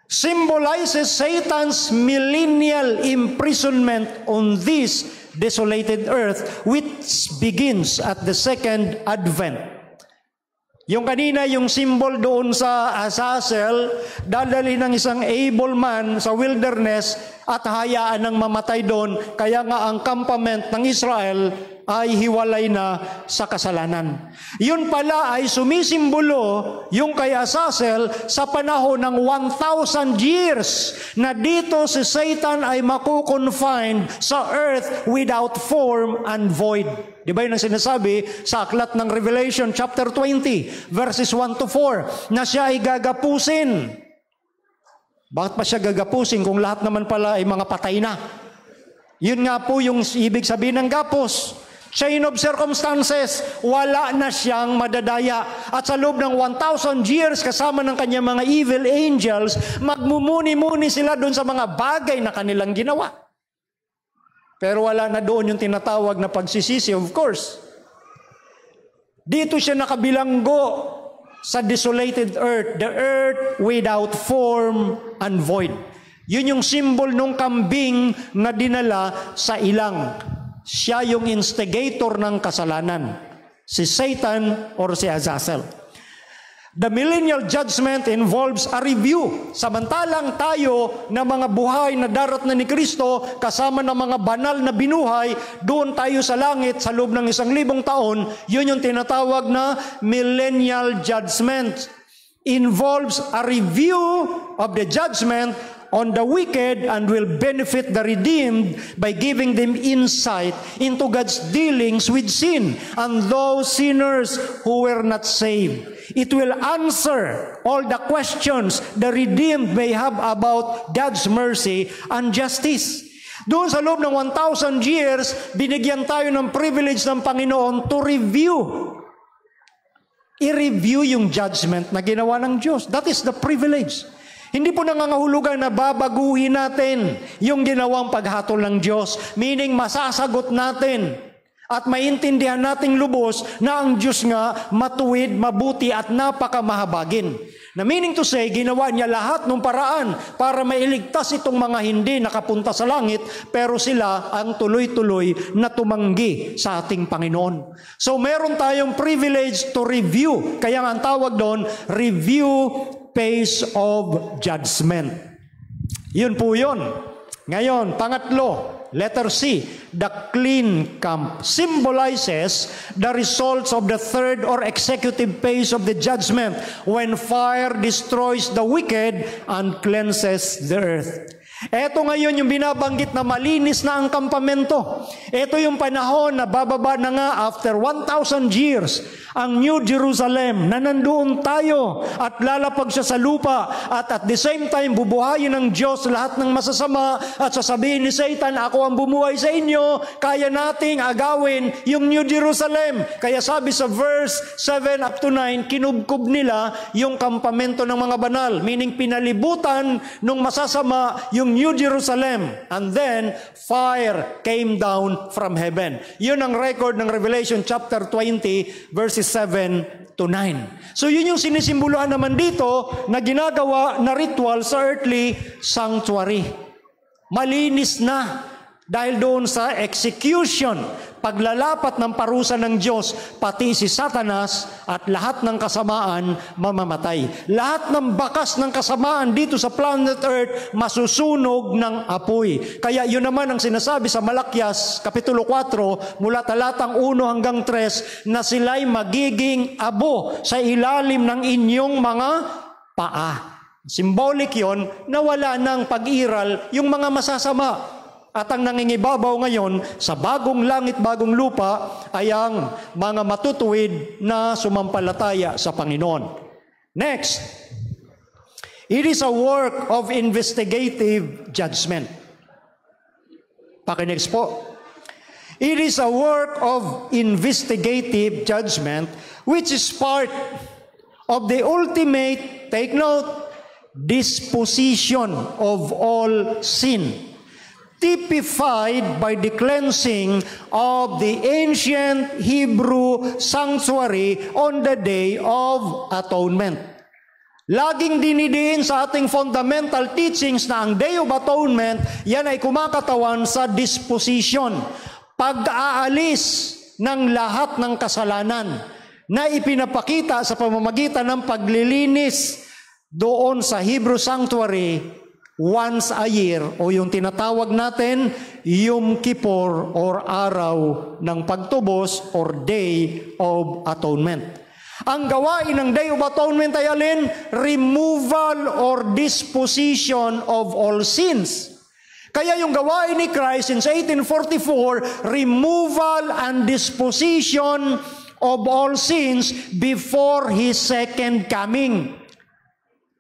Symbolizes Satan's millennial imprisonment on this desolated earth, which begins at the second advent. Yung kanina, yung symbol doon sa Azazel, dadali ng isang able man sa wilderness at hayaan ng mamatay doon. Kaya nga ang campament ng Israel ay hiwalay na sa kasalanan. Yun pala ay sumisimbolo yung kay Azazel sa panahon ng 1,000 years na dito si Satan ay makukonfined sa earth without form and void. Di ba yun ang sinasabi sa aklat ng Revelation chapter 20 verses 1 to 4 na siya ay gagapusin. Bakit pa siya gagapusin kung lahat naman pala ay mga patay na? Yun nga po yung ibig sabihin ng gapos. Chain of circumstances, wala na siyang madadaya. At sa loob ng 1,000 years kasama ng kanyang mga evil angels, magmumuni-muni sila doon sa mga bagay na kanilang ginawa. Pero wala na doon yung tinatawag na pagsisisi, of course. Dito siya nakabilanggo sa desolated earth, the earth without form and void. Yun yung symbol ng kambing na dinala sa ilang. Siya yung instigator ng kasalanan, si Satan or si Azazel. The millennial judgment involves a review. Samantalang tayo na mga buhay na darat na ni Kristo, kasama ng mga banal na binuhay, doon tayo sa langit sa loob ng 1,000 taon, yun yung tinatawag na millennial judgment. Involves a review of the judgment on the wicked and will benefit the redeemed by giving them insight into God's dealings with sin and those sinners who were not saved. It will answer all the questions the redeemed may have about God's mercy and justice. Doon sa loob ng 1,000 years, binigyan tayo ng privilege ng Panginoon to review. I-review yung judgment na ginawa ng Diyos. That is the privilege. Hindi po nangangahulugan na babaguhin natin yung ginawang paghatol ng Diyos. Meaning, masasagot natin at maintindihan nating lubos na ang Diyos nga matuwid, mabuti at napakamahabagin. Na meaning to say, ginawa niya lahat ng paraan para mailigtas itong mga hindi nakapunta sa langit, pero sila ang tuloy-tuloy na tumanggi sa ating Panginoon. So meron tayong privilege to review. Kaya ang tawag doon, review phase of judgment. Yun po yun. Ngayon, pangatlo, letter C, the clean camp symbolizes the results of the third or executive phase of the judgment when fire destroys the wicked and cleanses the earth. Ito ngayon yung binabanggit na malinis na ang kampamento. Ito yung panahon na bababa na nga after 1,000 years ang New Jerusalem na nandoon tayo at lalapag siya sa lupa at the same time bubuhayin ng Diyos lahat ng masasama at sasabihin ni Satan, ako ang bumuhay sa inyo, kaya nating agawin yung New Jerusalem. Kaya sabi sa verse 7 up to 9, kinubkob nila yung kampamento ng mga banal, meaning pinalibutan ng masasama yung New Jerusalem. And then, fire came down from heaven. Yun ang record ng Revelation chapter 20, verses 7 to 9. So yun yung sinisimboluhan naman dito na ginagawa na ritual sa earthly sanctuary. Malinis na dahil doon sa execution, paglalapat ng parusa ng Diyos, pati si Satanas at lahat ng kasamaan mamamatay. Lahat ng bakas ng kasamaan dito sa planet Earth masusunog ng apoy. Kaya yun naman ang sinasabi sa Malakyas, Kapitulo 4, mula talatang 1 hanggang 3, na sila'y magiging abo sa ilalim ng inyong mga paa. Symbolic yon na wala ng pag-iral yung mga masasama. At ang nangingibabaw ngayon sa bagong langit, bagong lupa ay ang mga matutuwid na sumampalataya sa Panginoon. Next, it is a work of investigative judgment. Pakinext po. It is a work of investigative judgment which is part of the ultimate, take note, disposition of all sin, typified by the cleansing of the ancient Hebrew sanctuary on the Day of Atonement. Laging dinidiin sa ating fundamental teachings na ang Day of Atonement, yan ay kumakatawan sa disposition, pag-aalis ng lahat ng kasalanan na ipinapakita sa pamamagitan ng paglilinis doon sa Hebrew sanctuary once a year, o yung tinatawag natin Yom Kippur or araw ng pagtubos or Day of Atonement. Ang gawain ng Day of Atonement ay alin? Removal or disposition of all sins. Kaya yung gawain ni Christ since 1844, removal and disposition of all sins before His second coming.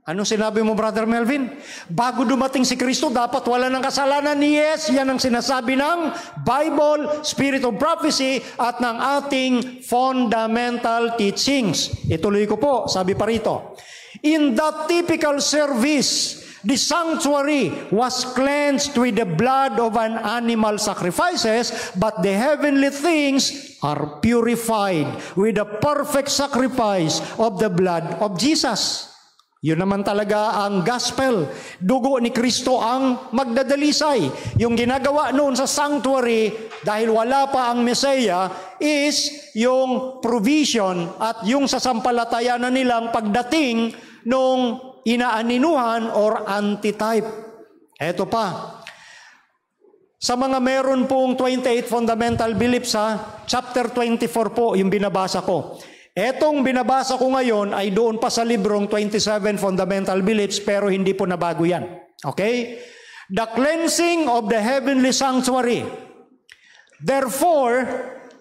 Anong sinabi mo, Brother Melvin? Bago dumating si Kristo, dapat wala ng kasalanan. Yes, yan ang sinasabi ng Bible, Spirit of Prophecy, at ng ating fundamental teachings. Ituloy ko po, sabi pa rito. In that typical service, the sanctuary was cleansed with the blood of an animal sacrifices, but the heavenly things are purified with the perfect sacrifice of the blood of Jesus. Yun naman talaga ang gospel. Dugo ni Kristo ang magdadalisay. Yung ginagawa noon sa sanctuary, dahil wala pa ang Messiah, is yung provision at yung sasampalatayanan nilang pagdating nung inaaninuhan or antitype. Eto pa. Sa mga meron pong 28 fundamental beliefs, chapter 24 po yung binabasa ko. Etong binabasa ko ngayon ay doon pa sa librong 27 Fundamental Beliefs, pero hindi po nabago yan. Okay? The cleansing of the heavenly sanctuary, therefore,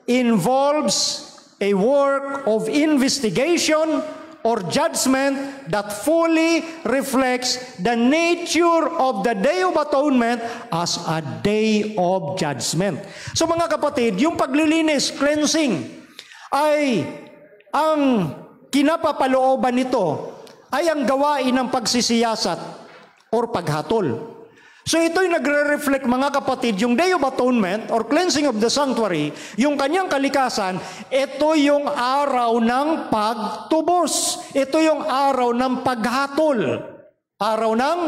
involves a work of investigation or judgment that fully reflects the nature of the Day of Atonement as a day of judgment. So mga kapatid, yung paglilinis, cleansing, ay ang kinapapalooban nito ay ang gawain ng pagsisiyasat or paghatol. So ito'y nagre-reflect, mga kapatid, yung Day of Atonement or cleansing of the sanctuary, yung kanyang kalikasan, ito yung araw ng pagtubos. Ito yung araw ng paghatol. Araw ng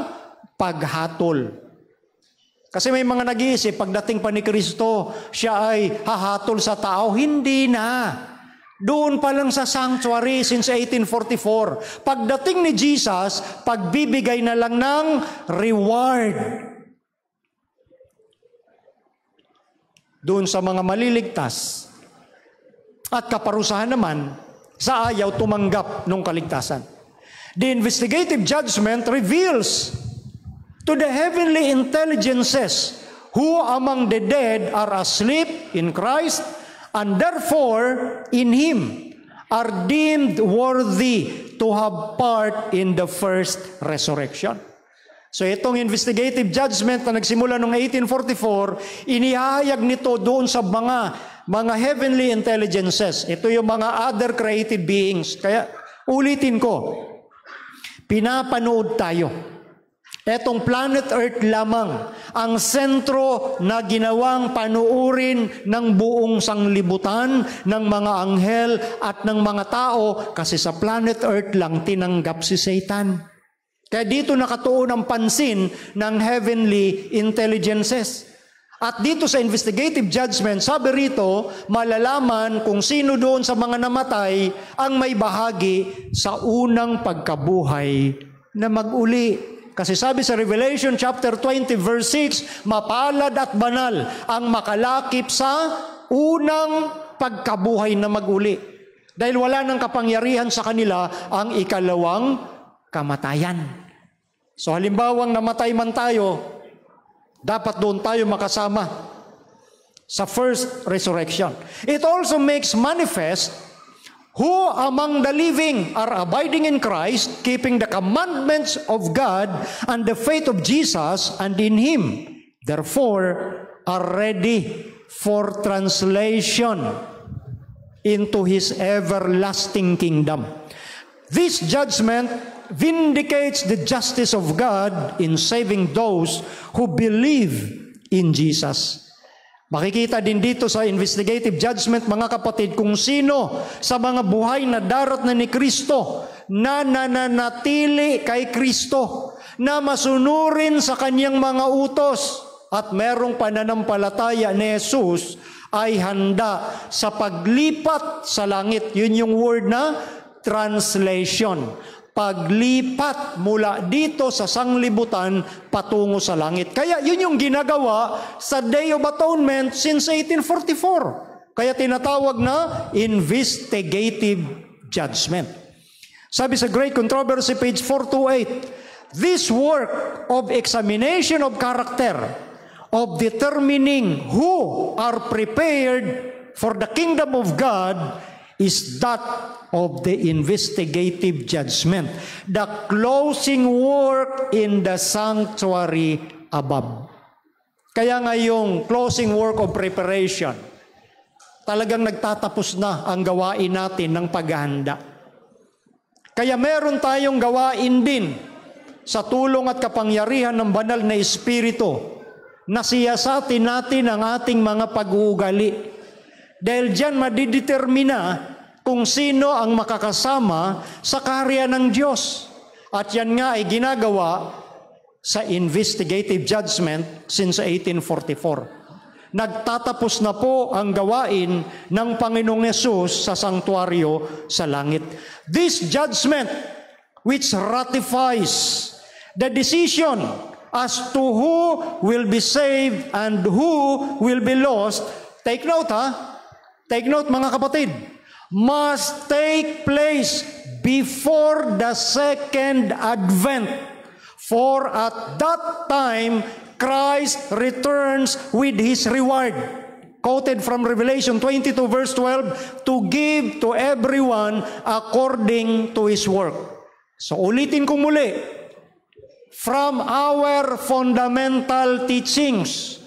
paghatol. Kasi may mga nag-iisip, pagdating pa ni Kristo, siya ay hahatol sa tao. Hindi na. Doon pa lang sa sanctuary since 1844. Pagdating ni Jesus, pagbibigay na lang ng reward. Doon sa mga maliligtas. At kaparusahan naman sa ayaw tumanggap ng kaligtasan. The investigative judgment reveals to the heavenly intelligences who among the dead are asleep in Christ and therefore in Him are deemed worthy to have part in the first resurrection. So itong investigative judgment na nagsimula noong 1844, inihahayag nito doon sa mga heavenly intelligences. Ito yung mga other created beings. Kaya ulitin ko, pinapanood tayo. Etong planet Earth lamang ang sentro na ginawang panuurin ng buong sanglibutan, ng mga anghel at ng mga tao kasi sa planet Earth lang tinanggap si Satan. Kaya dito nakatuon ang pansin ng heavenly intelligences. At dito sa investigative judgment, sabi rito, malalaman kung sino doon sa mga namatay ang may bahagi sa unang pagkabuhay na mag-uli. Kasi sabi sa Revelation chapter 20 verse 6, mapalad at banal ang makalakip sa unang pagkabuhay na mag-uli. Dahil wala nang kapangyarihan sa kanila ang ikalawang kamatayan. So halimbawang namatay man tayo, dapat doon tayo makasama sa first resurrection. It also makes manifest who among the living are abiding in Christ, keeping the commandments of God and the faith of Jesus and in Him, therefore are ready for translation into His everlasting kingdom. This judgment vindicates the justice of God in saving those who believe in Jesus. Makikita din dito sa investigative judgment, mga kapatid, kung sino sa mga buhay na darat na ni Kristo na nananatili kay Kristo, na masunurin sa kanyang mga utos at merong pananampalataya ni Jesus ay handa sa paglipat sa langit. Yun yung word na translation. Paglipat mula dito sa sanglibutan patungo sa langit. Kaya yun yung ginagawa sa Day of Atonement since 1844. Kaya tinatawag na investigative judgment. Sabi sa Great Controversy, page 428, this work of examination of character, of determining who are prepared for the kingdom of God, is that of the investigative judgment, the closing work in the sanctuary above. Kaya nga yung closing work of preparation, talagang nagtatapos na ang gawain natin ng paghahanda. Kaya meron tayong gawain din sa tulong at kapangyarihan ng banal na Espiritu na siyasatin natin ang ating mga pag-uugali. Dahil diyan madidetermina kung sino ang makakasama sa karya ng Diyos. At yan nga ay ginagawa sa investigative judgment since 1844. Nagtatapos na po ang gawain ng Panginoong Yesus sa sanktuaryo sa langit. This judgment which ratifies the decision as to who will be saved and who will be lost, take note Take note, mga kapatid, must take place before the second advent. For at that time, Christ returns with His reward. Quoted from Revelation 22 verse 12, to give to everyone according to his work. So ulitin ko muli, from our fundamental teachings,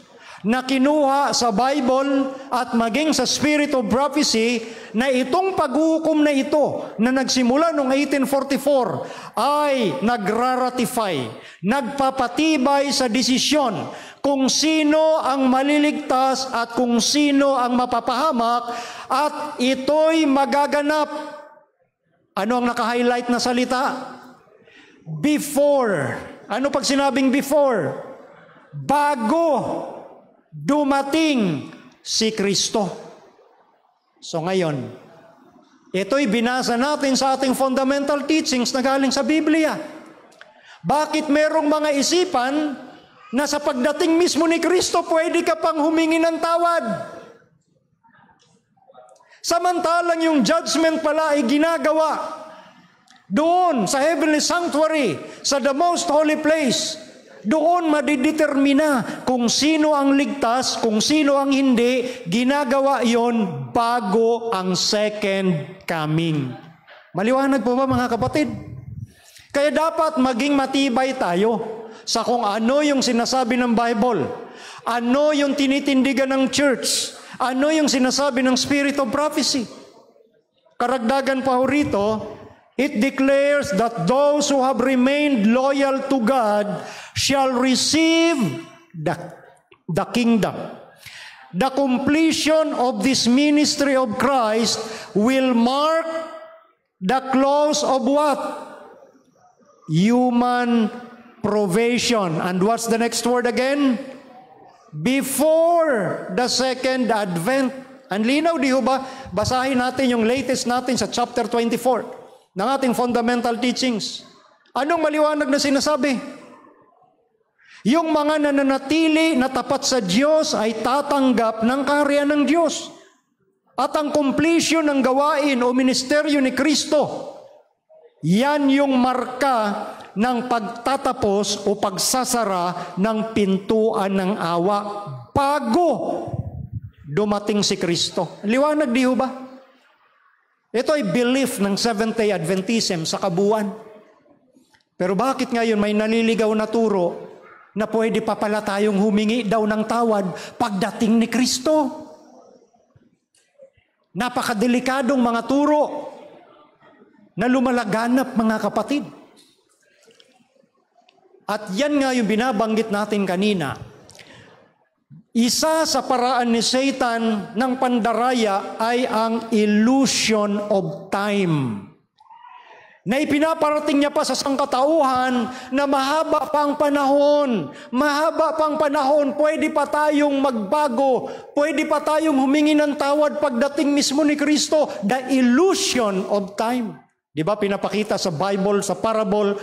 na kinuha sa Bible at maging sa Spirit of Prophecy na itong paghuhukom na ito na nagsimula noong 1844 ay nagraratify, nagpapatibay sa desisyon kung sino ang maliligtas at kung sino ang mapapahamak, at ito'y magaganap. Ano ang naka-highlight na salita? Before. Ano pag sinabing before? Bago dumating si Kristo. So ngayon, ito'y binasa natin sa ating fundamental teachings na galing sa Biblia. Bakit merong mga isipan na sa pagdating mismo ni Kristo, pwede ka pang humingi ng tawad? Samantalang yung judgment pala ay ginagawa doon sa heavenly sanctuary, sa the most holy place. Doon madidetermina kung sino ang ligtas, kung sino ang hindi. Ginagawa yon bago ang second coming. Maliwanag po ba mga kapatid? Kaya dapat maging matibay tayo sa kung ano yung sinasabi ng Bible, ano yung tinitindigan ng church, ano yung sinasabi ng Spirit of Prophecy. Karagdagan pa ho rito, it declares that those who have remained loyal to God shall receive the kingdom. The completion of this ministry of Christ will mark the close of what? Human provision. And what's the next word again? Before the second advent. Ang linaw, di ho ba? Basahin natin yung latest natin sa chapter 24 ng ating fundamental teachings. Anong maliwanag na sinasabi? Yung mga nananatili na tapat sa Diyos ay tatanggap ng kaharian ng Diyos. At ang completion ng gawain o ministeryo ni Kristo, yan yung marka ng pagtatapos o pagsasara ng pintuan ng awa bago dumating si Kristo. Liwanag di ho ba? Ito ay belief ng Seventh-day Adventism sa kabuuan. Pero bakit ngayon may naliligaw na turo na pwede pa pala tayong humingi daw ng tawad pagdating ni Kristo? Napakadelikadong mga turo na lumalaganap mga kapatid. At yan nga yung binabanggit natin kanina. Isa sa paraan ni Satan ng pandaraya ay ang illusion of time. Na ipinaparating niya pa sa sangkatauhan na mahaba pang panahon, pwede pa tayong magbago, pwede pa tayong humingi ng tawad pagdating mismo ni Kristo. The illusion of time. Di ba pinapakita sa Bible, sa parable,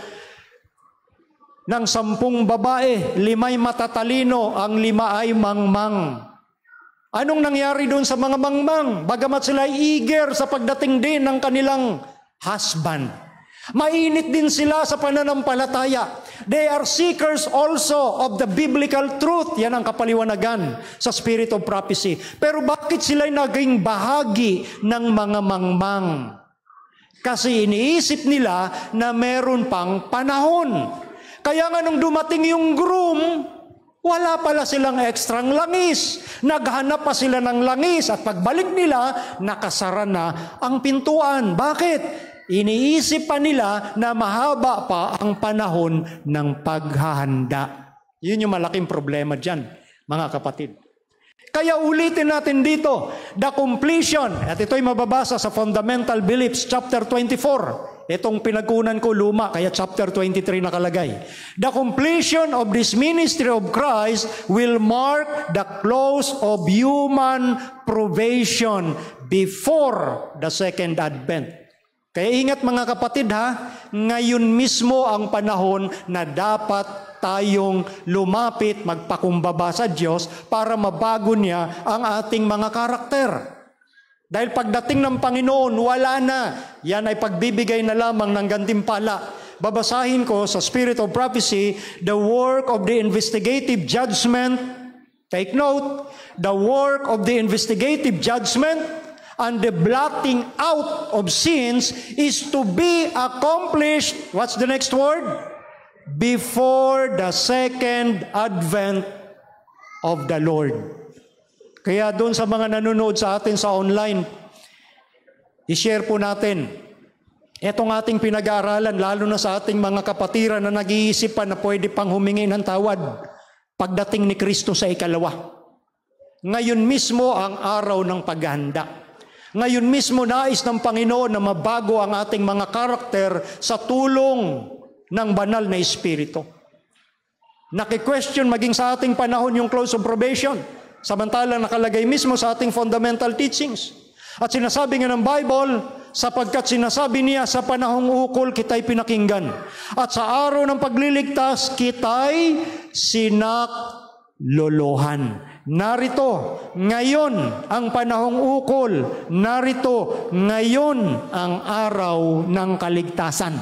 ng 10 babae, 5 matatalino, ang 5 ay mangmang. Anong nangyari doon sa mga mangmang? Bagamat sila ay eager sa pagdating din ng kanilang husband. Mainit din sila sa pananampalataya. They are seekers also of the biblical truth. Yan ang kapaliwanagan sa Spirit of Prophecy. Pero bakit sila naging bahagi ng mga mangmang? Kasi iniisip nila na meron pang panahon. Kaya nga nung dumating yung groom, wala pala silang ekstrang langis. Naghanap pa sila ng langis at pagbalik nila, nakasara na ang pintuan. Bakit? Iniisip pa nila na mahaba pa ang panahon ng paghahanda. Yun yung malaking problema dyan, mga kapatid. Kaya ulitin natin dito, the completion, at ito'y mababasa sa Fundamental Beliefs, chapter 24. Itong pinagkunan ko luma, kaya chapter 23 nakalagay. The completion of this ministry of Christ will mark the close of human probation before the second advent. Kaya ingat mga kapatid ha, ngayon mismo ang panahon na dapat tayong lumapit, magpakumbaba sa Diyos para mabago niya ang ating mga karakter. Dahil pagdating ng Panginoon, wala na. Yan ay pagbibigay na lamang ng gantimpala. Babasahin ko sa Spirit of Prophecy, the work of the investigative judgment, take note, the work of the investigative judgment and the blotting out of sins is to be accomplished, what's the next word? Before the second advent of the Lord. Kaya doon sa mga nanonood sa atin sa online, i-share po natin etong ating pinag-aaralan, lalo na sa ating mga kapatiran na nag-iisip pa na pwede pang humingi ng tawad pagdating ni Kristo sa ikalawa. Ngayon mismo ang araw ng paghahanda. Ngayon mismo nais ng Panginoon na mabago ang ating mga karakter sa tulong ng banal na Espiritu. Naki-question maging sa ating panahon yung close of probation, samantalang nakalagay mismo sa ating fundamental teachings. At sinasabi nga ng Bible, sapagkat sinasabi niya sa panahong ukol kita'y pinakinggan. At sa araw ng pagliligtas kita'y sinaklolohan. Narito, ngayon ang panahong ukol. Narito, ngayon ang araw ng kaligtasan.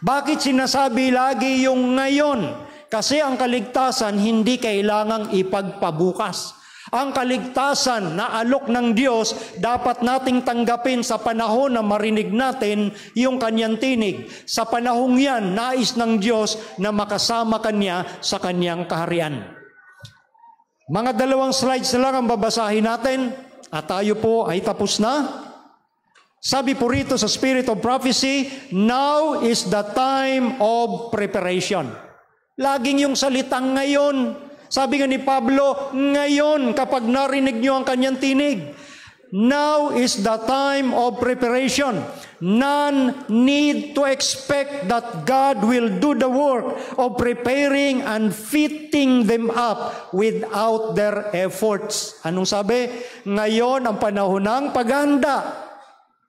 Bakit sinasabi lagi yung ngayon? Kasi ang kaligtasan hindi kailangang ipagpabukas. Ang kaligtasan na alok ng Diyos, dapat nating tanggapin sa panahon na marinig natin yung kanyang tinig. Sa panahong yan, nais ng Diyos na makasama kanya sa kanyang kaharian. Mga 2 slides na lang ang babasahin natin at tayo po ay tapos na. Sabi po rito sa Spirit of Prophecy, now is the time of preparation. Laging yung salitang ngayon. Sabi nga ni Pablo, ngayon kapag narinig nyo ang kanyang tinig. Now is the time of preparation. None need to expect that God will do the work of preparing and fitting them up without their efforts. Anong sabi? Ngayon ang panahon ng paghahanda.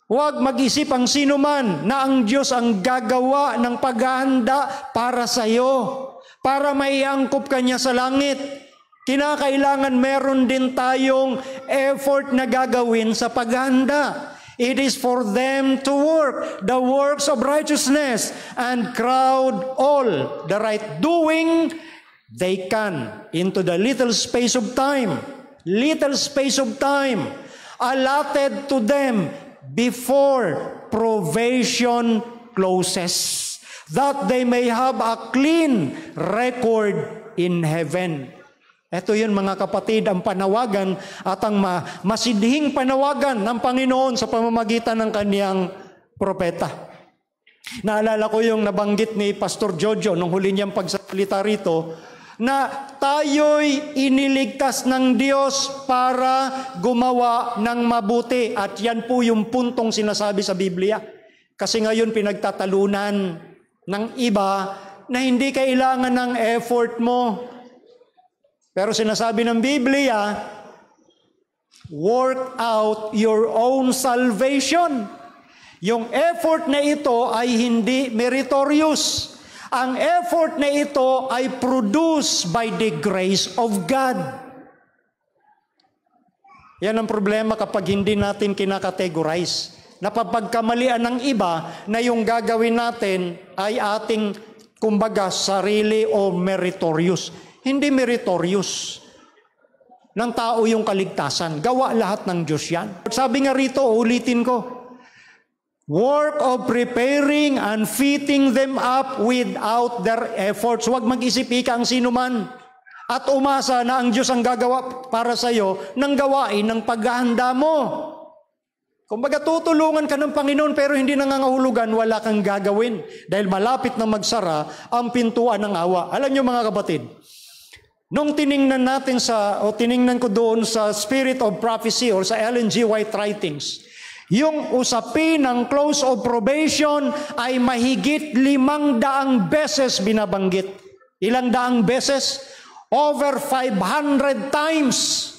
Huwag mag-isip ang sino man na ang Diyos ang gagawa ng paghahanda para sa iyo, para maiangkop ka niya sa langit. Kinakailangan meron din tayong effort na gagawin sa paghahanda. It is for them to work the works of righteousness and crowd all the right doing they can into the little space of time allotted to them before probation closes, that they may have a clean record in heaven. Ito yun mga kapatid, ang panawagan at ang masidhing panawagan ng Panginoon sa pamamagitan ng kaniyang propeta. Naalala ko yung nabanggit ni Pastor Jojo nung huli niyang pagsalita rito, na tayo'y iniligtas ng Diyos para gumawa ng mabuti. At yan po yung puntong sinasabi sa Biblia. Kasi ngayon pinagtatalunan ng iba na hindi kailangan ng effort mo. Pero sinasabi ng Biblia, work out your own salvation. Yung effort na ito ay hindi meritorious. Ang effort na ito ay produced by the grace of God. Yan ang problema kapag hindi natin kinakategorize. Napapagkamalian ng iba na yung gagawin natin ay ating, kumbaga, sarili o meritorious. Hindi meritorious ng tao yung kaligtasan. Gawa lahat ng Diyos yan. Sabi nga rito, ulitin ko, work of preparing and fitting them up without their efforts. Huwag mag-isip ika ang sino man at umasa na ang Diyos ang gagawa para sa iyo ng gawain ng paghahanda mo. Kumbaga tutulungan ka ng Panginoon pero hindi nangangahulugan, wala kang gagawin dahil malapit na magsara ang pintuan ng awa. Alam niyo mga kapatid, nung tiningnan ko doon sa Spirit of Prophecy or sa Ellen G. White writings, yung usapin ng close of probation ay mahigit 500 beses binabanggit. Ilang daang beses? Over 500 times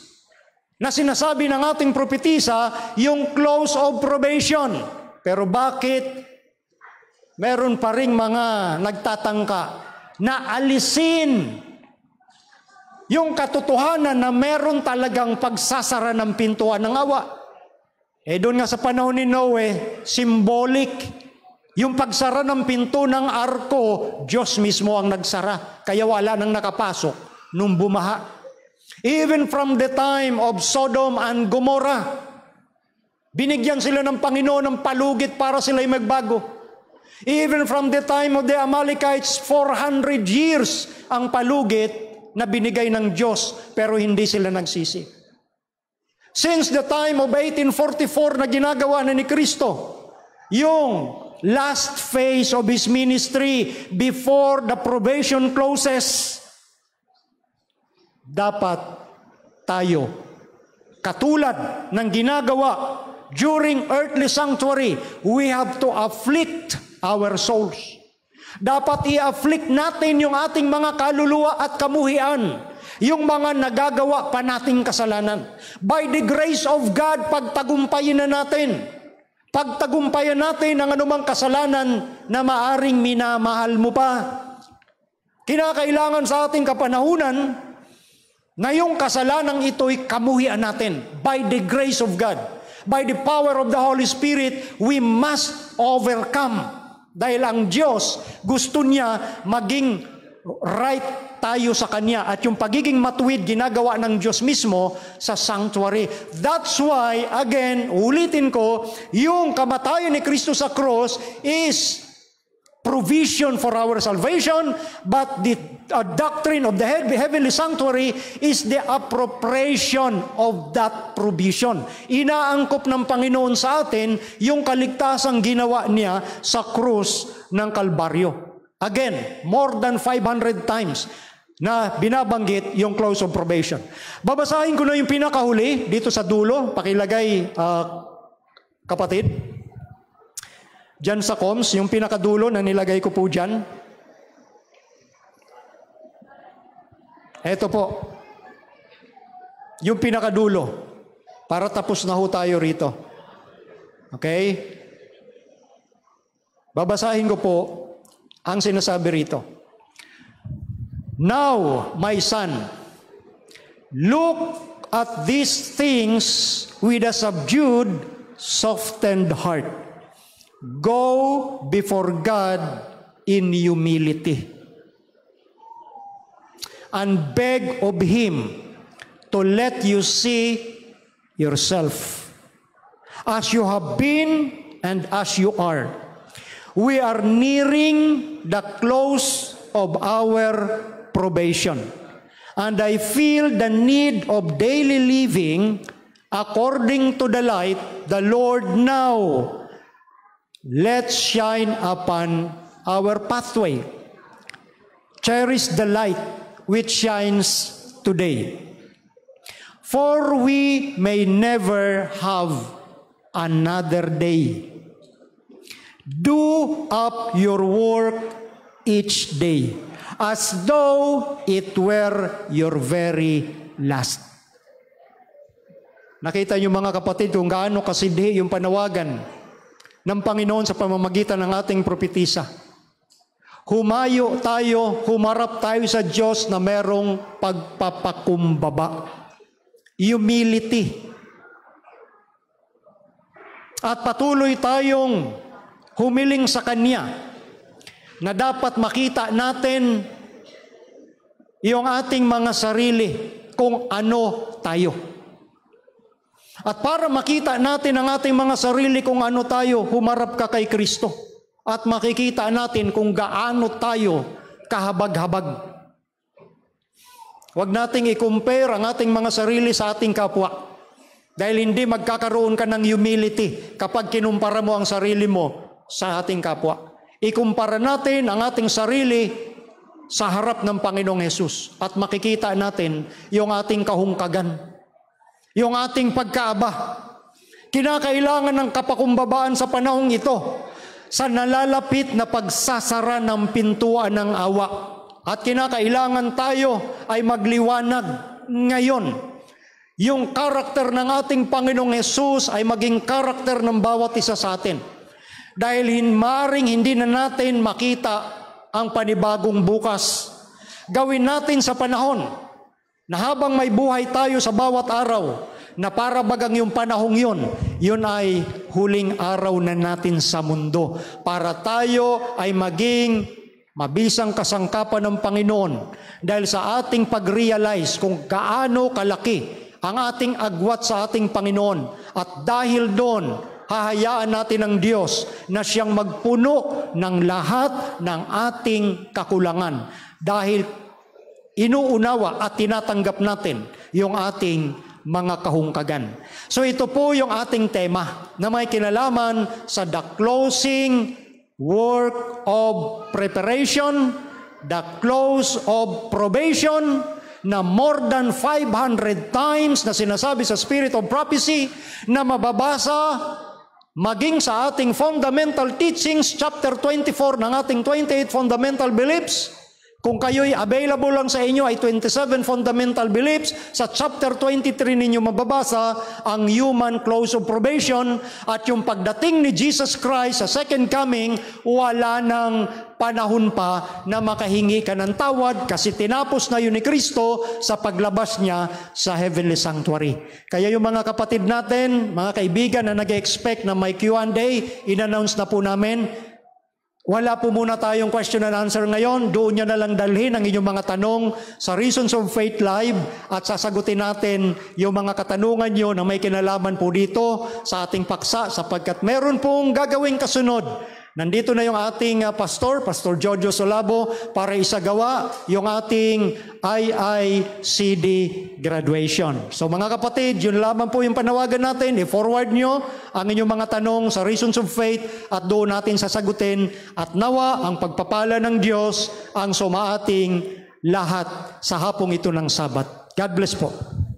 na sinasabi ng ating propetisa yung close of probation. Pero bakit meron pa ring mga nagtatangka na alisin yung katotohanan na meron talagang pagsasara ng pintuan ng awa? Doon nga sa panahon ni Noe, symbolic. Yung pagsara ng pinto ng arko, Diyos mismo ang nagsara. Kaya wala nang nakapasok nung bumaha. Even from the time of Sodom and Gomorrah, binigyan sila ng Panginoon ng palugit para sila'y magbago. Even from the time of the Amalekites, 400 years ang palugit na binigay ng Diyos pero hindi sila nagsisi. Since the time of 1844 na ginagawa na ni Kristo, yung last phase of His ministry before the probation closes, dapat tayo, katulad ng ginagawa during earthly sanctuary, we have to afflict our souls. Dapat i-afflict natin yung ating mga kaluluwa at kamuhian, yung mga nagagawa pa nating kasalanan. By the grace of God, pagtagumpayin na natin. Pagtagumpayan natin ang anumang kasalanan na maaring minamahal mo pa. Kinakailangan sa ating kapanahunan na yung kasalanang ito'y kamuhian natin. By the grace of God, by the power of the Holy Spirit, we must overcome. Dahil ang Diyos, gusto niya maging right tayo sa Kanya. At yung pagiging matuwid, ginagawa ng Diyos mismo sa sanctuary. That's why, again, ulitin ko, yung kamatayan ni Kristo sa cross is provision for our salvation, but the doctrine of the heavenly sanctuary is the appropriation of that provision. Inaangkop ng Panginoon sa atin yung kaligtasang ginawa niya sa krus ng Kalbaryo. Again, more than 500 times na binabanggit yung close of probation. Babasahin ko na yung pinakahuli dito sa dulo. Pakilagay, kapatid. Diyan sa comms, yung pinakadulo na nilagay ko po dyan. Ito po. Yung pinakadulo. Para tapos na ho tayo rito. Okay? Babasahin ko po ang sinasabi rito. Now, my son, look at these things with a subdued, softened heart. Go before God in humility and beg of Him to let you see yourself as you have been and as you are. We are nearing the close of our probation, and I feel the need of daily living according to the light the Lord now let's shine upon our pathway. Cherish the light which shines today, for we may never have another day. Do up your work each day as though it were your very last. Nakita niyo mga kapatid kung gaano kasidhi yung panawagan ng Panginoon sa pamamagitan ng ating propetisa. Humayo tayo, humarap tayo sa Diyos na merong pagpapakumbaba. Humility. At patuloy tayong humiling sa Kanya na dapat makita natin yung ating mga sarili kung ano tayo. At para makita natin ang ating mga sarili kung ano tayo, humarap ka kay Kristo. At makikita natin kung gaano tayo kahabag-habag. Huwag nating i-compare ang ating mga sarili sa ating kapwa. Dahil hindi magkakaroon ka ng humility kapag kinumpara mo ang sarili mo sa ating kapwa. Ikumpara natin ang ating sarili sa harap ng Panginoong Hesus at makikita natin yung ating kahungkagan. Yung ating pagkaaba. Kinakailangan ng kapakumbabaan sa panahong ito sa nalalapit na pagsasara ng pintuan ng awa. At kinakailangan tayo ay magliwanag ngayon. Yung karakter ng ating Panginoong Hesus ay maging karakter ng bawat isa sa atin. Dahil maring hindi na natin makita ang panibagong bukas. Gawin natin sa panahon na habang may buhay tayo sa bawat araw, na para bagang yung panahong yun ay huling araw na natin sa mundo. Para tayo ay maging mabisang kasangkapan ng Panginoon dahil sa ating pag-realize kung gaano kalaki ang ating agwat sa ating Panginoon. At dahil doon, hahayaan natin ang Diyos na siyang magpuno ng lahat ng ating kakulangan. Dahil inuunawa at tinatanggap natin yung ating mga kahungkagan. So ito po yung ating tema na may kinalaman sa the closing work of preparation, the close of probation, na more than 500 times na sinasabi sa Spirit of Prophecy na mababasa maging sa ating fundamental teachings, chapter 24 ng ating 28 fundamental beliefs. Kung kayo'y available lang sa inyo ay 27 fundamental beliefs, sa chapter 23 ninyo mababasa ang human close of probation, at yung pagdating ni Jesus Christ sa second coming, wala nang panahon pa na makahingi ka ng tawad kasi tinapos na yun ni Kristo sa paglabas niya sa heavenly sanctuary. Kaya yung mga kapatid natin, mga kaibigan na nag-expect na may Q&A, in-announce na po namin, wala po muna tayong question and answer ngayon. Doon nyo na lang dalhin ang inyong mga tanong sa Reasons of Faith Live at sasagutin natin yung mga katanungan nyo na may kinalaman po dito sa ating paksa, sapagkat meron pong gagawing kasunod. Nandito na yung ating Pastor Jojo Solabo, para isagawa yung ating IICD graduation. So mga kapatid, yun lamang po yung panawagan natin. I-forward nyo ang inyong mga tanong sa Reasons of Faith at doon natin sasagutin. At nawa ang pagpapala ng Diyos ang sumaating lahat sa hapong ito ng Sabat. God bless po.